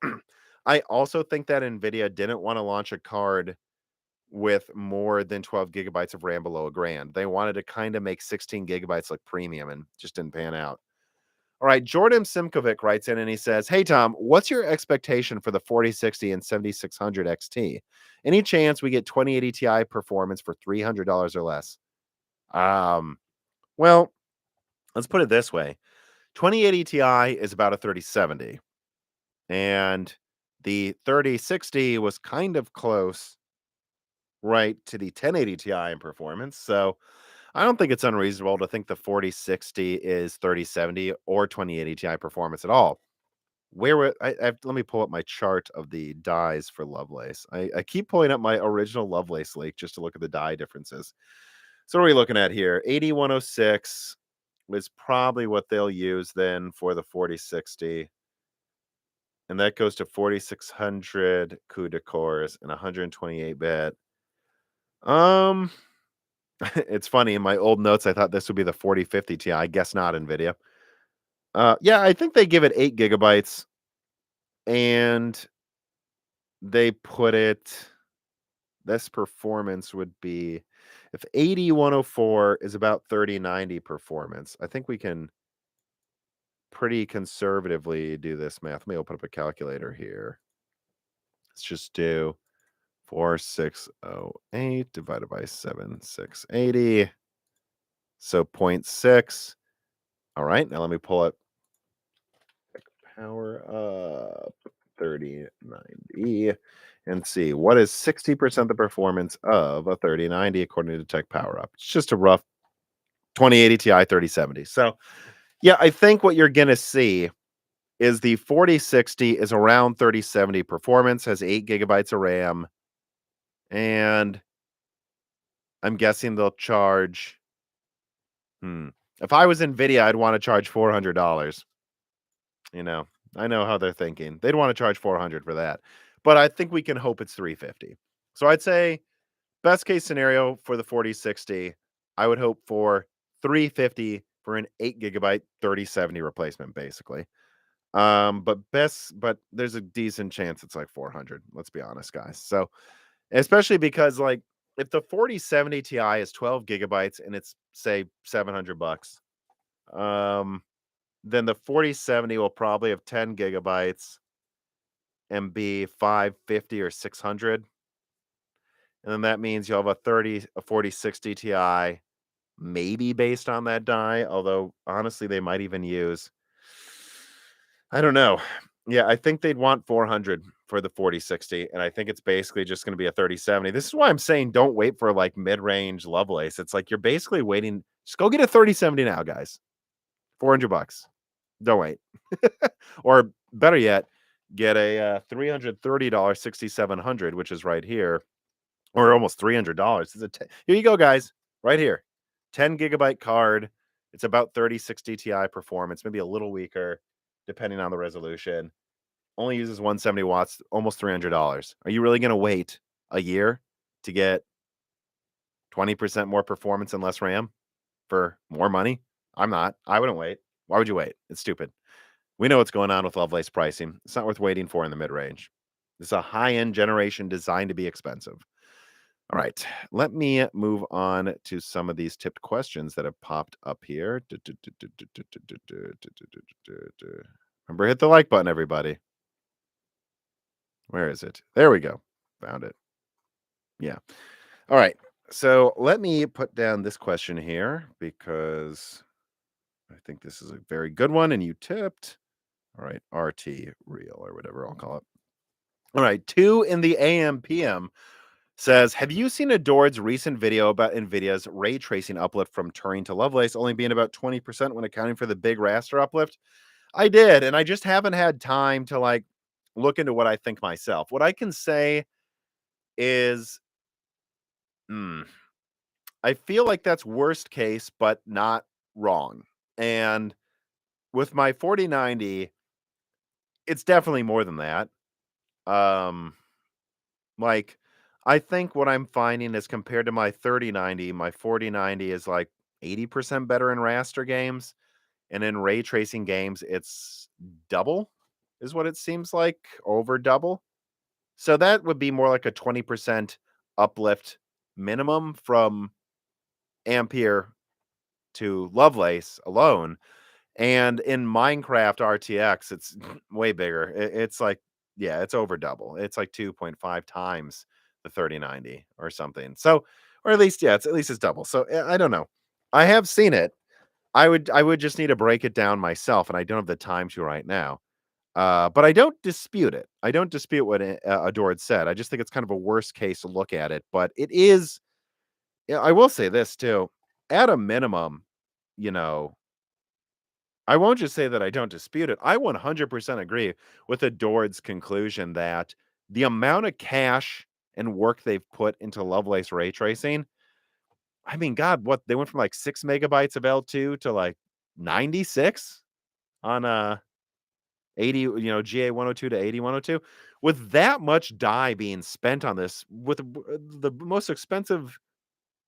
I also think that Nvidia didn't want to launch a card with more than 12 gigabytes of RAM below $1,000. They wanted to kind of make 16 gigabytes like premium, and just didn't pan out. All right, Jordan Simkovic writes in and he says, "Hey Tom, what's your expectation for the 4060 and 7600 XT? Any chance we get 2080 Ti performance for $300 or less?" Um, well, let's put it this way. 2080 Ti is about a 3070, and the 3060 was kind of close, right, to the 1080 Ti in performance. So I don't think it's unreasonable to think the 4060 is 3070 or 2080 Ti performance at all. Let me pull up my chart of the dies for Lovelace. I keep pulling up my original Lovelace leak just to look at the die differences. So what are we looking at here? 8106 is probably what they'll use then for the 4060. And that goes to 4600 CUDA de cores and 128-bit. It's funny, in my old notes, I thought this would be the 4050 Ti. I guess not, NVIDIA. Yeah, I think they give it 8 gigabytes, and they put it, this performance would be, if 8104 is about 3090 performance, I think we can pretty conservatively do this math. Let me open up a calculator here. Let's just do 4608 divided by 7680. So 0.6. All right, now let me pull it. Power up 3090 and see what is 60% the performance of a 3090 according to Tech Power Up. It's just a rough 2080 Ti 3070. So yeah, I think what you're gonna see is the 4060 is around 3070 performance, has 8 gigabytes of RAM, and I'm guessing they'll charge. If I was Nvidia, I'd want to charge $400. You know, I know how they're thinking. They'd want to charge 400 for that. But I think we can hope it's 350. So I'd say Best case scenario for the 4060, I would hope for 350 for an 8 GB 3070 replacement, basically. But there's a decent chance it's like 400. Let's be honest, guys. So especially because like if the 4070 Ti is 12 gigabytes and it's say $700, um, then the 4070 will probably have 10 gigabytes and be 550 or 600. And then that means you'll have a 4060 Ti, maybe based on that die. Although honestly, they might even use, I don't know. Yeah, I think they'd want 400 for the 4060, and I think it's basically just going to be a 3070. This is why I'm saying don't wait for like mid-range Lovelace. It's like you're basically waiting. Just go get a 3070 now, guys. $400. Don't wait. Or better yet, get a $330 6700, which is right here, or almost $300. Here you go, guys. Right here. 10 gigabyte card. It's about 3060 Ti performance, maybe a little weaker, depending on the resolution. Only uses 170 watts, almost $300. Are you really going to wait a year to get 20% more performance and less RAM for more money? I'm not. I wouldn't wait. Why would you wait? It's stupid. We know what's going on with Lovelace pricing. It's not worth waiting for in the mid range. This is a high end generation designed to be expensive. All right, let me move on to some of these tipped questions that have popped up here. Remember, hit the like button, everybody. Where is it? There we go. Found it. Yeah. All right. So let me put down this question here because I think this is a very good one and you tipped. All right. RT real or whatever I'll call it. All right. 2 in the AM PM says, have you seen Adored's recent video about NVIDIA's ray tracing uplift from Turing to Lovelace only being about 20% when accounting for the big raster uplift? I did, and I just haven't had time to like look into what I think myself. What I can say is, I feel like that's worst case, but not wrong. And with my 4090, it's definitely more than that. Um, like I think what I'm finding is compared to my 3090, my 4090 is like 80% better in raster games. And in ray tracing games, it's double, is what it seems like, over double. So that would be more like a 20% uplift minimum from Ampere to Lovelace alone. And in Minecraft RTX, it's way bigger. It's like, yeah, it's over double. It's like 2.5 times the 3090 or something. So, or at least, yeah, it's double. So I don't know. I have seen it. I would just need to break it down myself, and I don't have the time to right now. But I don't dispute it. I don't dispute what Adored said. I just think it's kind of a worst case look at it. But it is. Yeah, I will say this too. At a minimum, you know, I won't just say that I don't dispute it. I 100% agree with Adored's conclusion that the amount of cash and work they've put into Lovelace ray tracing. I mean, God, what they went from like 6 megabytes of L2 to like 96 on 80, GA 102 to 80 102. With that much dye being spent on this, with the most expensive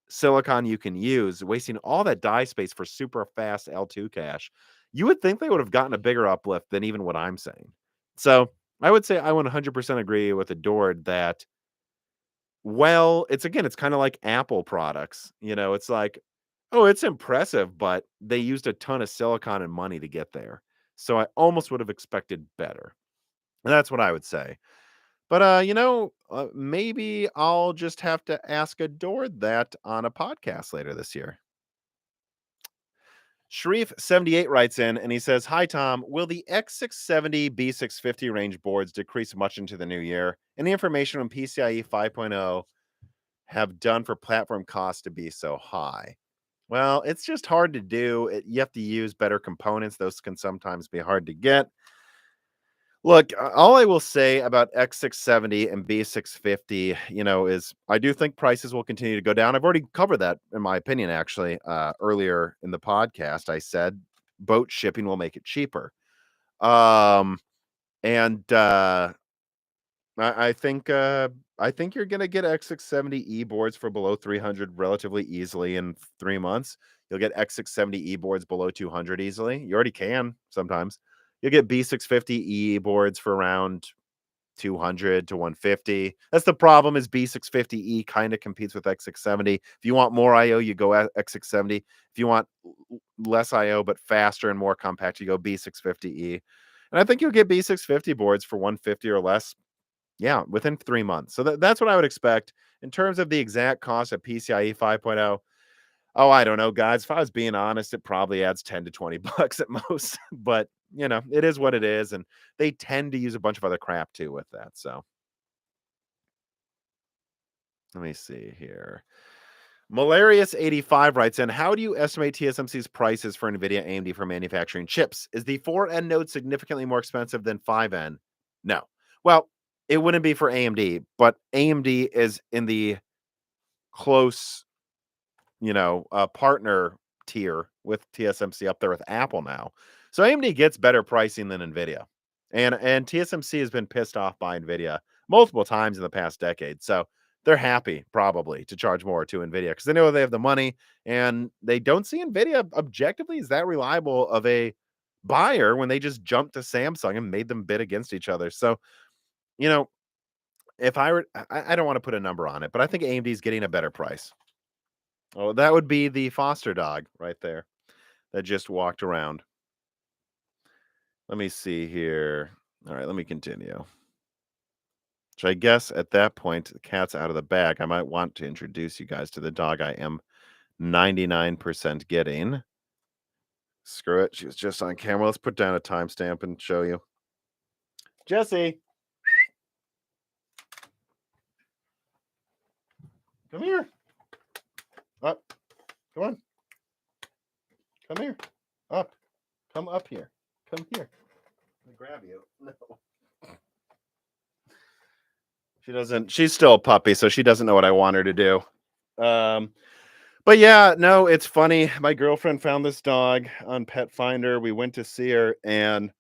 silicon you can use, wasting all that die space for super fast L2 cache, you would think they would have gotten a bigger uplift than even what I'm saying. So I would say I 100% agree with Adored that, well, it's kind of like Apple products. It's like, oh, it's impressive, but they used a ton of silicon and money to get there. So I almost would have expected better. And that's what I would say. But maybe I'll just have to ask Adored that on a podcast later this year. Sharif78 writes in and he says, hi, Tom. Will the X670 B650 range boards decrease much into the new year? Any information on PCIe 5.0 have done for platform costs to be so high? Well, it's just hard to do. You have to use better components. Those can sometimes be hard to get. Look, all I will say about X670 and B650, is I do think prices will continue to go down. I've already covered that, in my opinion, actually, earlier in the podcast. I said boat shipping will make it cheaper. And I think you're gonna get X670E boards for below 300 relatively easily in 3 months. You'll get X670E boards below 200 easily. You already can sometimes. You'll get B650E boards for around 200 to 150. That's the problem is B650E kind of competes with X670. If you want more IO, you go X670. If you want less IO but faster and more compact, you go B650E. And I think you'll get B650 boards for 150 or less, yeah, within 3 months. So that's what I would expect in terms of the exact cost of PCIe 5.0. Oh, I don't know, guys. If I was being honest, it probably adds 10 to 20 bucks at most. But, it is what it is. And they tend to use a bunch of other crap too with that. So let me see here. Malarius85 writes in, how do you estimate TSMC's prices for NVIDIA AMD for manufacturing chips? Is the 4N node significantly more expensive than 5N? No. Well, it wouldn't be for AMD, but AMD is in the close partner tier with TSMC up there with Apple now. So AMD gets better pricing than Nvidia. And TSMC has been pissed off by Nvidia multiple times in the past decade. So they're happy probably to charge more to Nvidia because they know they have the money and they don't see Nvidia objectively as that reliable of a buyer when they just jumped to Samsung and made them bid against each other. So, you know, if I were I don't want to put a number on it, but I think AMD is getting a better price. Oh, that would be the foster dog right there that just walked around. Let me see here. All right, let me continue. So I guess at that point, the cat's out of the bag. I might want to introduce you guys to the dog I am 99% getting. Screw it. She was just on camera. Let's put down a timestamp and show you. Jessie, come here. Up. Come on. Come here. Up. Come up here. Come here. Let me grab you. No. She doesn't. She's still a puppy, so she doesn't know what I want her to do. But yeah, no, it's funny. My girlfriend found this dog on Pet Finder. We went to see her, and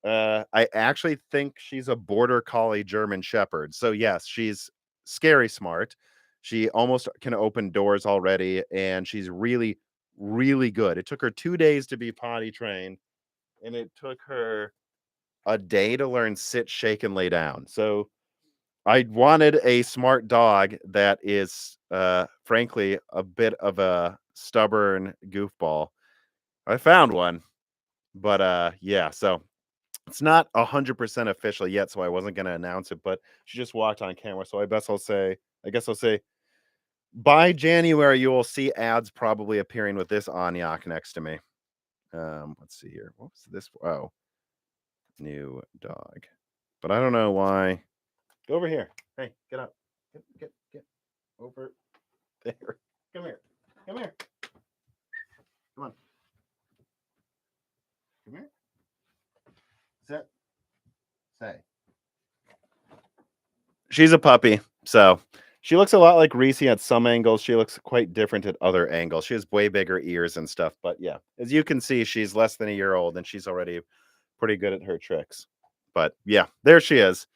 I actually think she's a border collie German Shepherd. So yes, she's scary smart. She almost can open doors already, and she's really, really good. It took her 2 days to be potty trained, and it took her a day to learn sit, shake, and lay down. So I wanted a smart dog that is, frankly, a bit of a stubborn goofball. I found one, but yeah. So it's not 100% official yet, so I wasn't going to announce it. But she just walked on camera, so I guess I'll say, by January you will see ads probably appearing with this Anyak next to me. Let's see here. What was this? Oh, new dog. But I don't know why. Go over here. Hey, get up. Get over there. Come here. Come here. Come on. Come here. Sit. Say. She's a puppy, so she looks a lot like Reesie at some angles. She looks quite different at other angles. She has way bigger ears and stuff, but yeah, as you can see, she's less than a year old and she's already pretty good at her tricks. But yeah, there she is.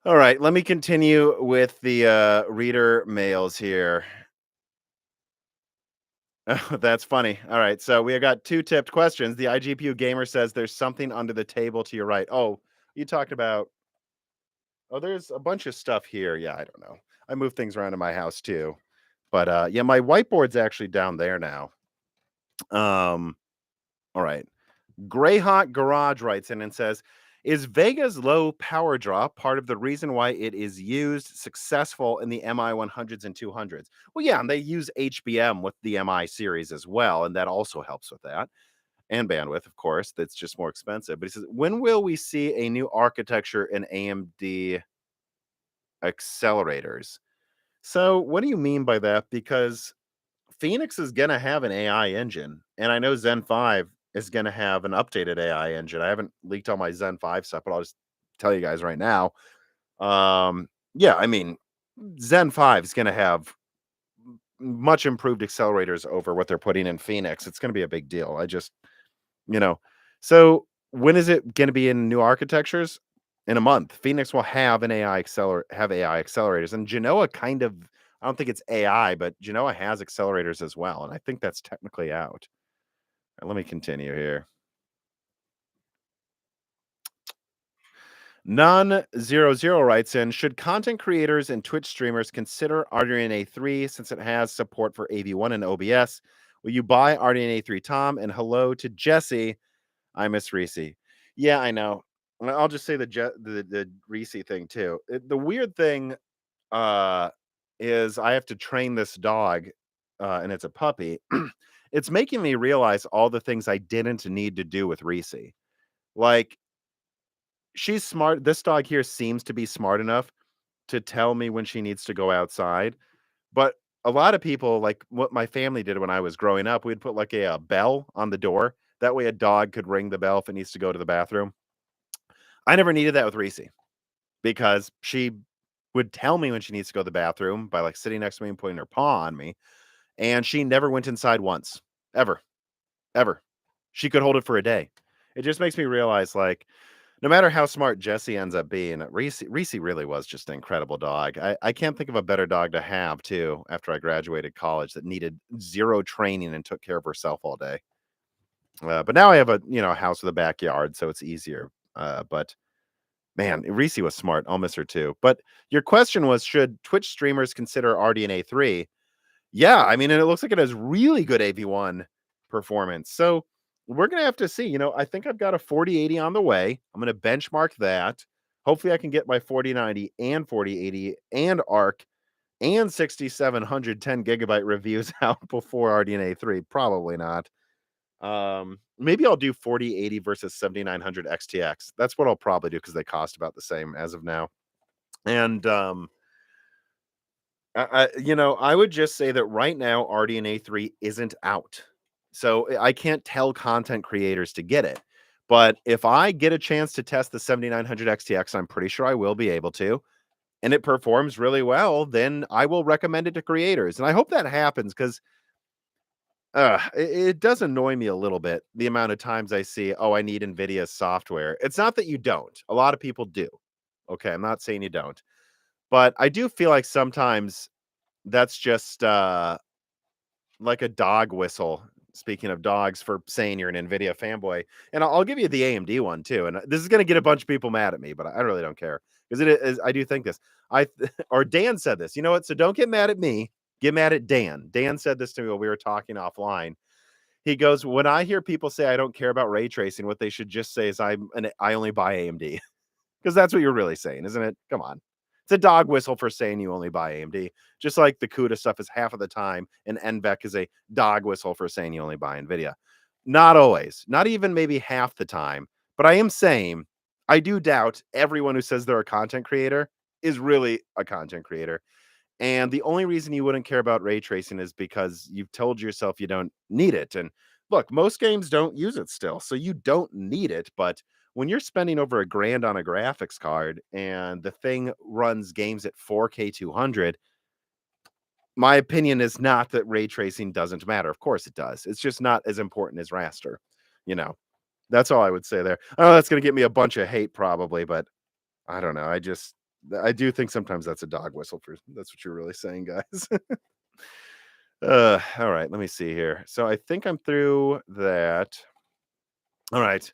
All right, let me continue with the reader mails here. Oh, that's funny. All right, so we got two tipped questions. The iGPU gamer says there's something under the table to your right. Oh, you talked about. Oh, there's a bunch of stuff here. Yeah, I don't know. I move things around in my house too, but yeah, my whiteboard's actually down there now. All right. Greyhawk Garage writes in and says, is Vega's low power draw part of the reason why it is used successful in the MI 100s and 200s? Well, yeah, and they use HBM with the MI series as well, and that also helps with that. And bandwidth, of course, that's just more expensive. But he says, when will we see a new architecture in AMD accelerators? So, what do you mean by that? Because Phoenix is going to have an AI engine, and I know Zen 5 is going to have an updated AI engine. I haven't leaked all my Zen 5 stuff, but I'll just tell you guys right now. Yeah, I mean, Zen 5 is going to have much improved accelerators over what they're putting in Phoenix. It's going to be a big deal. I just, you know, so when is it going to be in new architectures? in a month. Phoenix will have an have AI accelerators, and Genoa kind of. I don't think it's AI, but Genoa has accelerators as well, and I think that's technically out. Let me continue here. Non00 writes in, should content creators and Twitch streamers consider RDNA 3 since it has support for AV1 and OBS? Will you buy RDNA 3, Tom? And hello to Jessie. I miss Reesie. Yeah, I know. I'll just say the Reesie thing too. The weird thing uh, is I have to train this dog, and it's a puppy. It's making me realize all the things I didn't need to do with Reesie. Like, she's smart. This dog here seems to be smart enough to tell me when she needs to go outside. But a lot of people, like what my family did when I was growing up, we'd put like a bell on the door. That way a dog could ring the bell if it needs to go to the bathroom. I never needed that with Reese because she would tell me when she needs to go to the bathroom by like sitting next to me and putting her paw on me. And she never went inside once, ever, ever. She could hold it for a day. It just makes me realize, like, no matter how smart Jessie ends up being, Reese really was just an incredible dog. I can't think of a better dog to have too after I graduated college that needed zero training and took care of herself all day. But now I have a house with a backyard, so it's easier. But man, Reese was smart. I'll miss her too. But your question was, should Twitch streamers consider RDNA 3? Yeah, I mean, and it looks like it has really good AV1 performance. So we're gonna have to see. I think I've got a 4080 on the way. I'm gonna benchmark that. Hopefully, I can get my 4090 and 4080 and ARC and 6710 gigabyte reviews out before RDNA 3. Probably not. Maybe I'll do 4080 versus 7900 XTX. That's what I'll probably do because they cost about the same as of now. And I would just say that right now RDNA 3 isn't out. So I can't tell content creators to get it. But if I get a chance to test the 7900 XTX, I'm pretty sure I will be able to, and it performs really well, then I will recommend it to creators. And I hope that happens because it does annoy me a little bit the amount of times I see, oh, I need NVIDIA's software. It's not that you don't. A lot of people do. Okay, I'm not saying you don't. But I do feel like sometimes that's just like a dog whistle. Speaking of dogs, for saying you're an NVIDIA fanboy, and I'll give you the AMD one too. And this is going to get a bunch of people mad at me, but I really don't care because it is. I do think this. Or Dan said this. You know what? So don't get mad at me. Get mad at Dan. Dan said this to me while we were talking offline. He goes, when I hear people say I don't care about ray tracing, what they should just say is I only buy AMD. Because that's what you're really saying, isn't it? Come on. It's a dog whistle for saying you only buy AMD. Just like the CUDA stuff is half of the time, and NVEC is a dog whistle for saying you only buy NVIDIA. Not always. Not even maybe half the time. But I am saying, I do doubt everyone who says they're a content creator is really a content creator. And the only reason you wouldn't care about ray tracing is because you've told yourself you don't need it. And look, most games don't use it still, so you don't need it. But when you're spending over $1,000 on a graphics card and the thing runs games at 4K 200, my opinion is not that ray tracing doesn't matter. Of course it does. It's just not as important as raster. You know, that's all I would say there. I know that's going to get me a bunch of hate probably, but I don't know. I do think sometimes that's a dog whistle for that's what you're really saying, guys. All right, let me see here. So I think I'm through that. All right.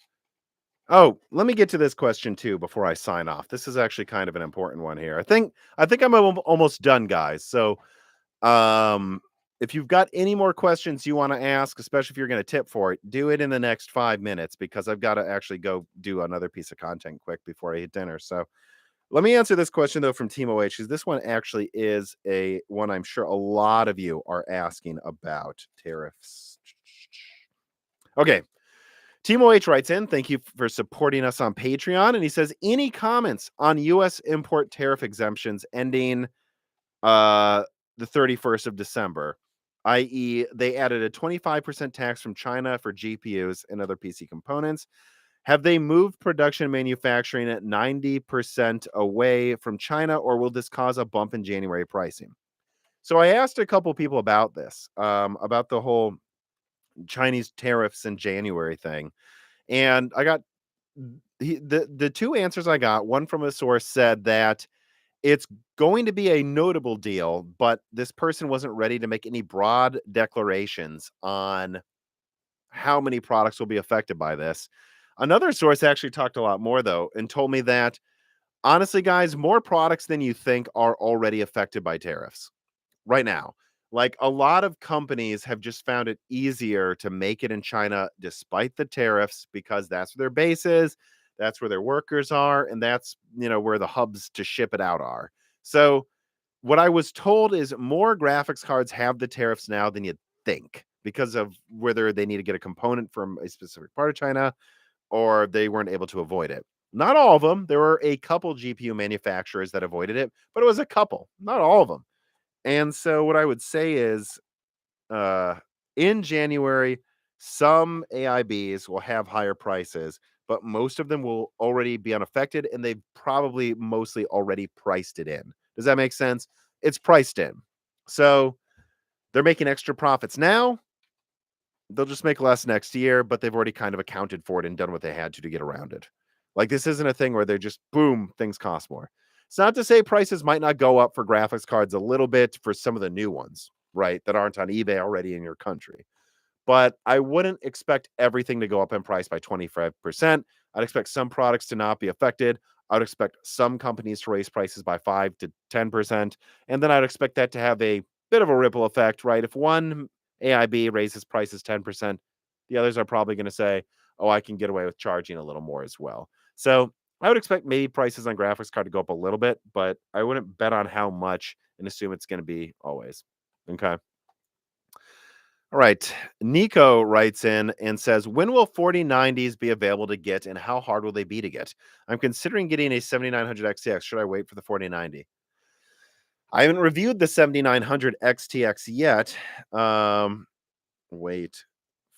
Oh, let me get to this question too before I sign off. This is actually kind of an important one here. I think I'm almost done, guys. So, if you've got any more questions you want to ask, especially if you're going to tip for it, do it in the next 5 minutes because I've got to actually go do another piece of content quick before I eat dinner. So, let me answer this question though from Team OH because this one actually is a one I'm sure a lot of you are asking about tariffs. Okay. Team OH writes in, thank you for supporting us on Patreon. And he says, any comments on US import tariff exemptions ending the 31st of December, i.e., they added a 25% tax from China for GPUs and other PC components. Have they moved production manufacturing at 90% away from China, or will this cause a bump in January pricing? So I asked a couple people about this, about the whole Chinese tariffs in January thing. And I got The two answers I got, one from a source said that it's going to be a notable deal, but this person wasn't ready to make any broad declarations on how many products will be affected by this. Another source actually talked a lot more though and told me that honestly, guys, more products than you think are already affected by tariffs right now. Like a lot of companies have just found it easier to make it in China despite the tariffs because that's where their base is, that's where their workers are, and that's, where the hubs to ship it out are. So, what I was told is more graphics cards have the tariffs now than you'd think because of whether they need to get a component from a specific part of China or they weren't able to avoid it. Not all of them. There were a couple GPU manufacturers that avoided it, but it was a couple, not all of them. And so what I would say is uh in January, some AIBs will have higher prices, but most of them will already be unaffected and they've probably mostly already priced it in. Does that make sense? It's priced in. So they're making extra profits now. They'll just make less next year, but they've already kind of accounted for it and done what they had to get around it. Like this isn't a thing where they're just boom, things cost more. It's not to say prices might not go up for graphics cards a little bit for some of the new ones, right? That aren't on eBay already in your country. But I wouldn't expect everything to go up in price by 25%. I'd expect some products to not be affected. I would expect some companies to raise prices by 5 to 10%. And then I'd expect that to have a bit of a ripple effect, right? If one AIB raises prices 10%, the others are probably going to say, oh, I can get away with charging a little more as well. So I would expect maybe prices on graphics card to go up a little bit, but I wouldn't bet on how much and assume it's going to be always. Okay. All right. Nico writes in and says, when will 4090s be available to get and how hard will they be to get? I'm considering getting a 7900 XTX. Should I wait for the 4090? I haven't reviewed the 7900 XTX yet. Wait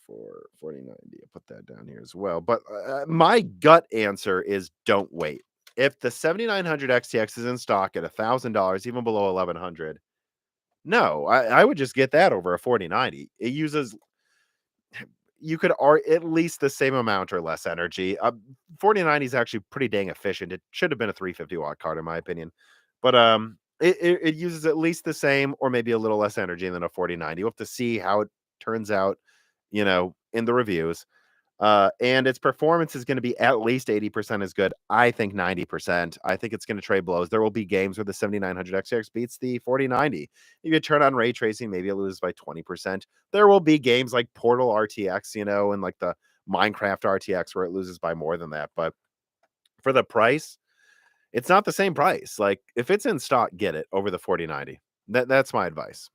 for 4090. I'll put that down here as well. But my gut answer is don't wait. If the 7900 XTX is in stock at $1,000, even below 1100, no, I would just get that over a 4090. It uses you could at least the same amount or less energy. 4090 is actually pretty dang efficient. It should have been a 350-watt card in my opinion, but it uses at least the same or maybe a little less energy than a 4090. We'll have to see how it turns out, in the reviews. And its performance is going to be at least 80% as good. I think 90%. I think it's going to trade blows. There will be games where the 7900 XTX beats the 4090. If you turn on ray tracing, maybe it loses by 20%. There will be games like Portal RTX, and like the Minecraft RTX where it loses by more than that. But for the price, it's not the same price. Like if it's in stock, get it over the 4090. That's my advice.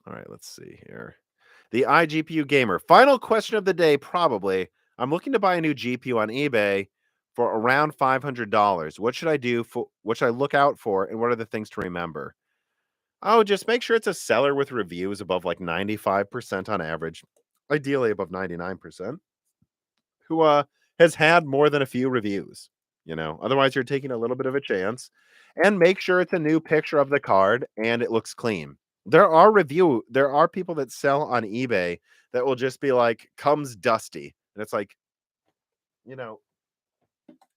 All right, let's see here. The iGPU gamer. Final question of the day, probably. I'm looking to buy a new GPU on eBay for around $500. What should I do for what should I look out for and what are the things to remember? Oh, just make sure it's a seller with reviews above like 95% on average, ideally above 99%, who has had more than a few reviews, Otherwise you're taking a little bit of a chance and make sure it's a new picture of the card and it looks clean. There are people that sell on eBay that will just be like, comes dusty. And it's like, you know,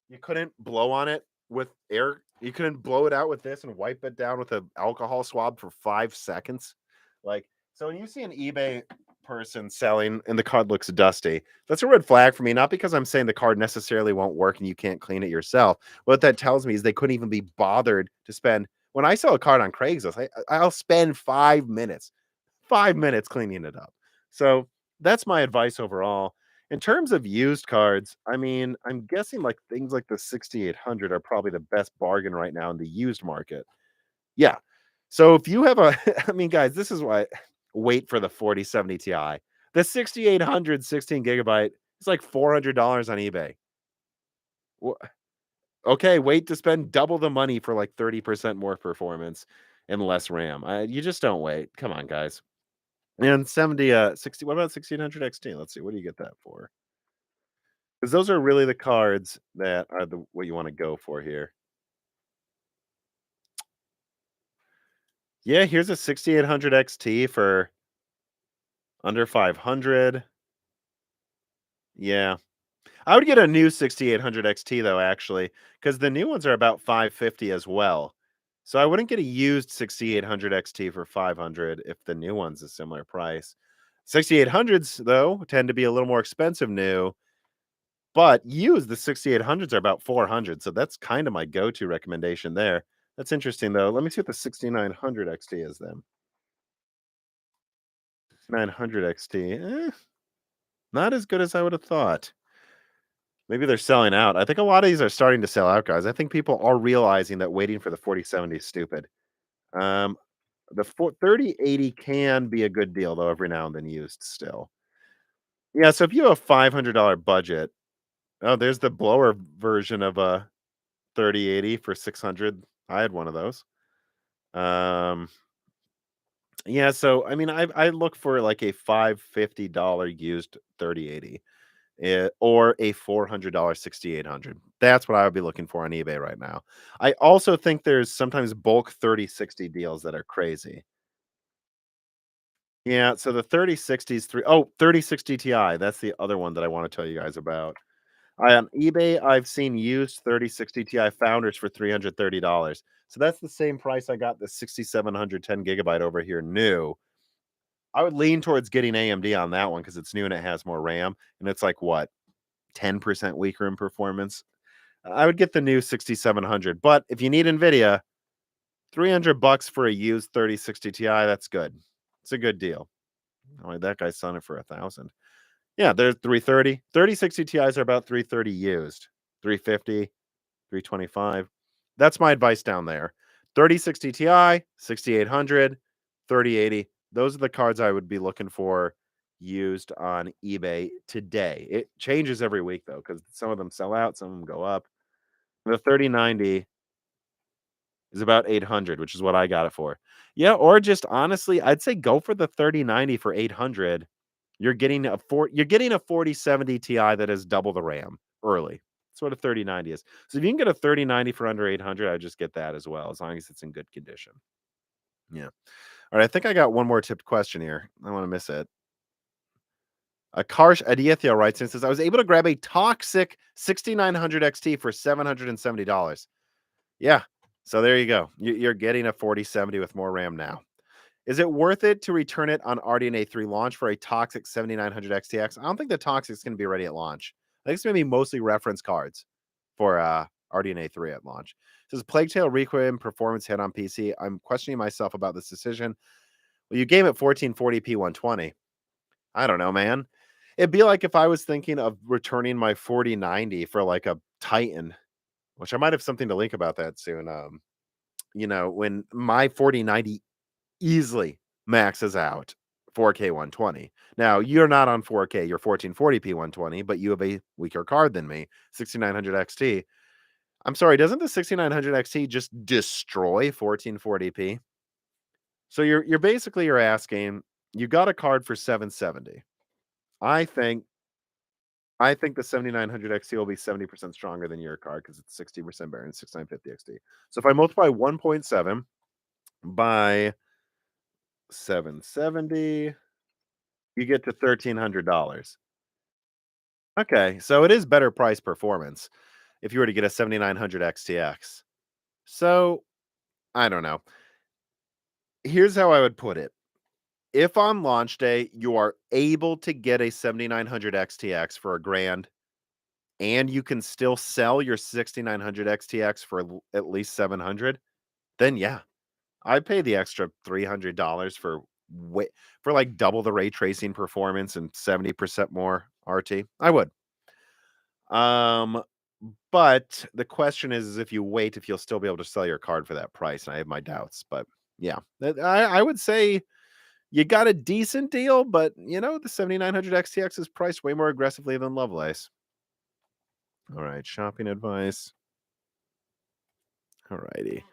you couldn't blow on it with air. You couldn't blow it out with this and wipe it down with an alcohol swab for 5 seconds. Like, so when you see an eBay person selling and the card looks dusty, that's a red flag for me. Not because I'm saying the card necessarily won't work and you can't clean it yourself. What that tells me is they couldn't even be bothered to spend. When I sell a card on Craigslist, I'll spend 5 minutes cleaning it up. So that's my advice overall. In terms of used cards, I mean, I'm guessing like things like the 6800 are probably the best bargain right now in the used market. Yeah. So if you have a, I mean, guys, this is why wait for the 4070 Ti. The 6800 16 gigabyte is like $400 on eBay. Okay, wait to spend double the money for like 30% more performance and less RAM. You just don't wait. Come on, guys. And 60, what about 1600 XT? Let's see, what do you get that for? Because those are really the cards that are the what you want to go for here. Yeah, here's a 6800 XT for under 500. Yeah. I would get a new 6800 XT though, actually, because the new ones are about 550 as well. So I wouldn't get a used 6800 XT for 500 if the new one's a similar price. 6800s though tend to be a little more expensive new, but used the 6800s are about 400. So that's kind of my go-to recommendation there. That's interesting though. Let me see what the 6900 XT is then. 900 XT, not as good as I would have thought. Maybe they're selling out. I think a lot of these are starting to sell out, guys. I think people are realizing that waiting for the 4070 is stupid. Um, the 3080 can be a good deal though, every now and then used still. Yeah, so if you have a $500 budget, oh, there's the blower version of a 3080 for 600. I had one of those. Um, yeah, so I mean, I look for like a $550 used 3080. Or a $400 6800. That's what I would be looking for on eBay right now. I also think there's sometimes bulk 3060 deals that are crazy. Yeah, so the 3060s three oh 3060 Ti, that's the other one that I want to tell you guys about. I on eBay, I've seen used 3060 Ti founders for $330. So that's the same price I got the 6710 gigabyte over here new. I would lean towards getting AMD on that one because it's new and it has more RAM, and it's like what, 10% weaker in performance. I would get the new 6700, but if you need Nvidia, 300 bucks for a used 3060 Ti, that's good. It's a good deal. Oh, that guy's selling it for 1,000. Yeah, they're 330. 3060 Ti's are about 330 used. 350, 325. That's my advice down there. 3060 Ti, 6800, 3080. Those are the cards I would be looking for used on eBay today. It changes every week though, because some of them sell out, some of them go up. The 3090 is about 800, which is what I got it for. Yeah, or just honestly, I'd say go for the 3090 for 800. You're getting a 4070 Ti that has double the RAM early. That's what a 3090 is. So if you can get a 3090 for under 800, I just get that as well, as long as it's in good condition. Yeah. All right, I think I got one more tipped question here. I don't want to miss it. A Karsh Aditya writes and says, I was able to grab a toxic 6900 XT for $770. Yeah. So there you go. You're getting a 4070 with more RAM now. Is it worth it to return it on RDNA 3 launch for a toxic 7900 XTX? I don't think the toxic is going to be ready at launch. I think it's going to be mostly reference cards for RDNA 3 at launch. It says Plague Tale Requiem performance hit on PC. I'm questioning myself about this decision. Well, you game at 1440p 120. I don't know, man. It'd be like if I was thinking of returning my 4090 for like a Titan, which I might have something to link about that soon. When my 4090 easily maxes out 4K 120. Now, you're not on 4K, you're 1440p 120, but you have a weaker card than me, 6900 XT. I'm sorry, doesn't the 6900 XT just destroy 1440p? So you're asking, you got a card for 770. I think I think the 7900 XT will be 70% stronger than your card because it's 60% better than 6950 XT. So if I multiply 1.7 by 770, you get to $1,300. Okay, so it is better price performance if you were to get a 7900 XTX. So, I don't know. Here's how I would put it. If on launch day you are able to get a 7900 XTX for a grand and you can still sell your 6900 XTX for at least 700, then yeah, I'd pay the extra $300 for like double the ray tracing performance and 70% more RT. I would. Um, but the question is if you wait, if you'll still be able to sell your card for that price. And I have my doubts, but yeah, I would say you got a decent deal, but the 7900 XTX is priced way more aggressively than Lovelace. All right, shopping advice. All righty.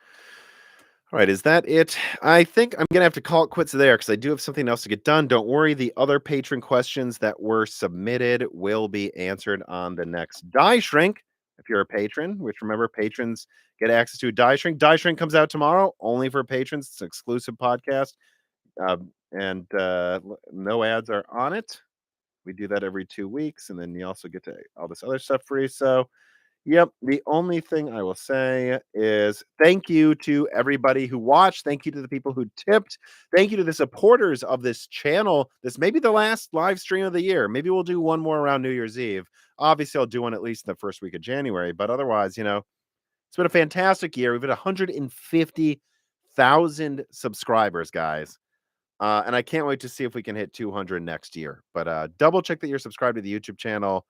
All right, is that it? I think I'm gonna have to call it quits there because I do have something else to get done. Don't worry, the other patron questions that were submitted will be answered on the next Die Shrink. If you're a patron, which remember, patrons get access to a Die Shrink. Die Shrink comes out tomorrow, only for patrons. It's an exclusive podcast, and no ads are on it. We do that every 2 weeks, and then you also get to all this other stuff free. So, yep, the only thing I will say is thank you to everybody who watched. Thank you to the people who tipped. Thank you to the supporters of this channel. This may be the last live stream of the year. Maybe we'll do one more around New Year's Eve. Obviously, I'll do one at least in the first week of January, but otherwise, it's been a fantastic year. We've hit 150,000 subscribers, guys. And I can't wait to see if we can hit 200 next year. But double check that you're subscribed to the YouTube channel.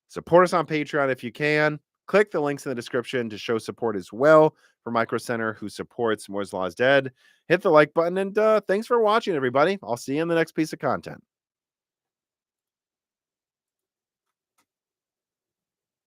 Support us on Patreon if you can. Click the links in the description to show support as well for Micro Center, who supports Moore's Law is Dead. Hit the like button, and thanks for watching, everybody. I'll see you in the next piece of content.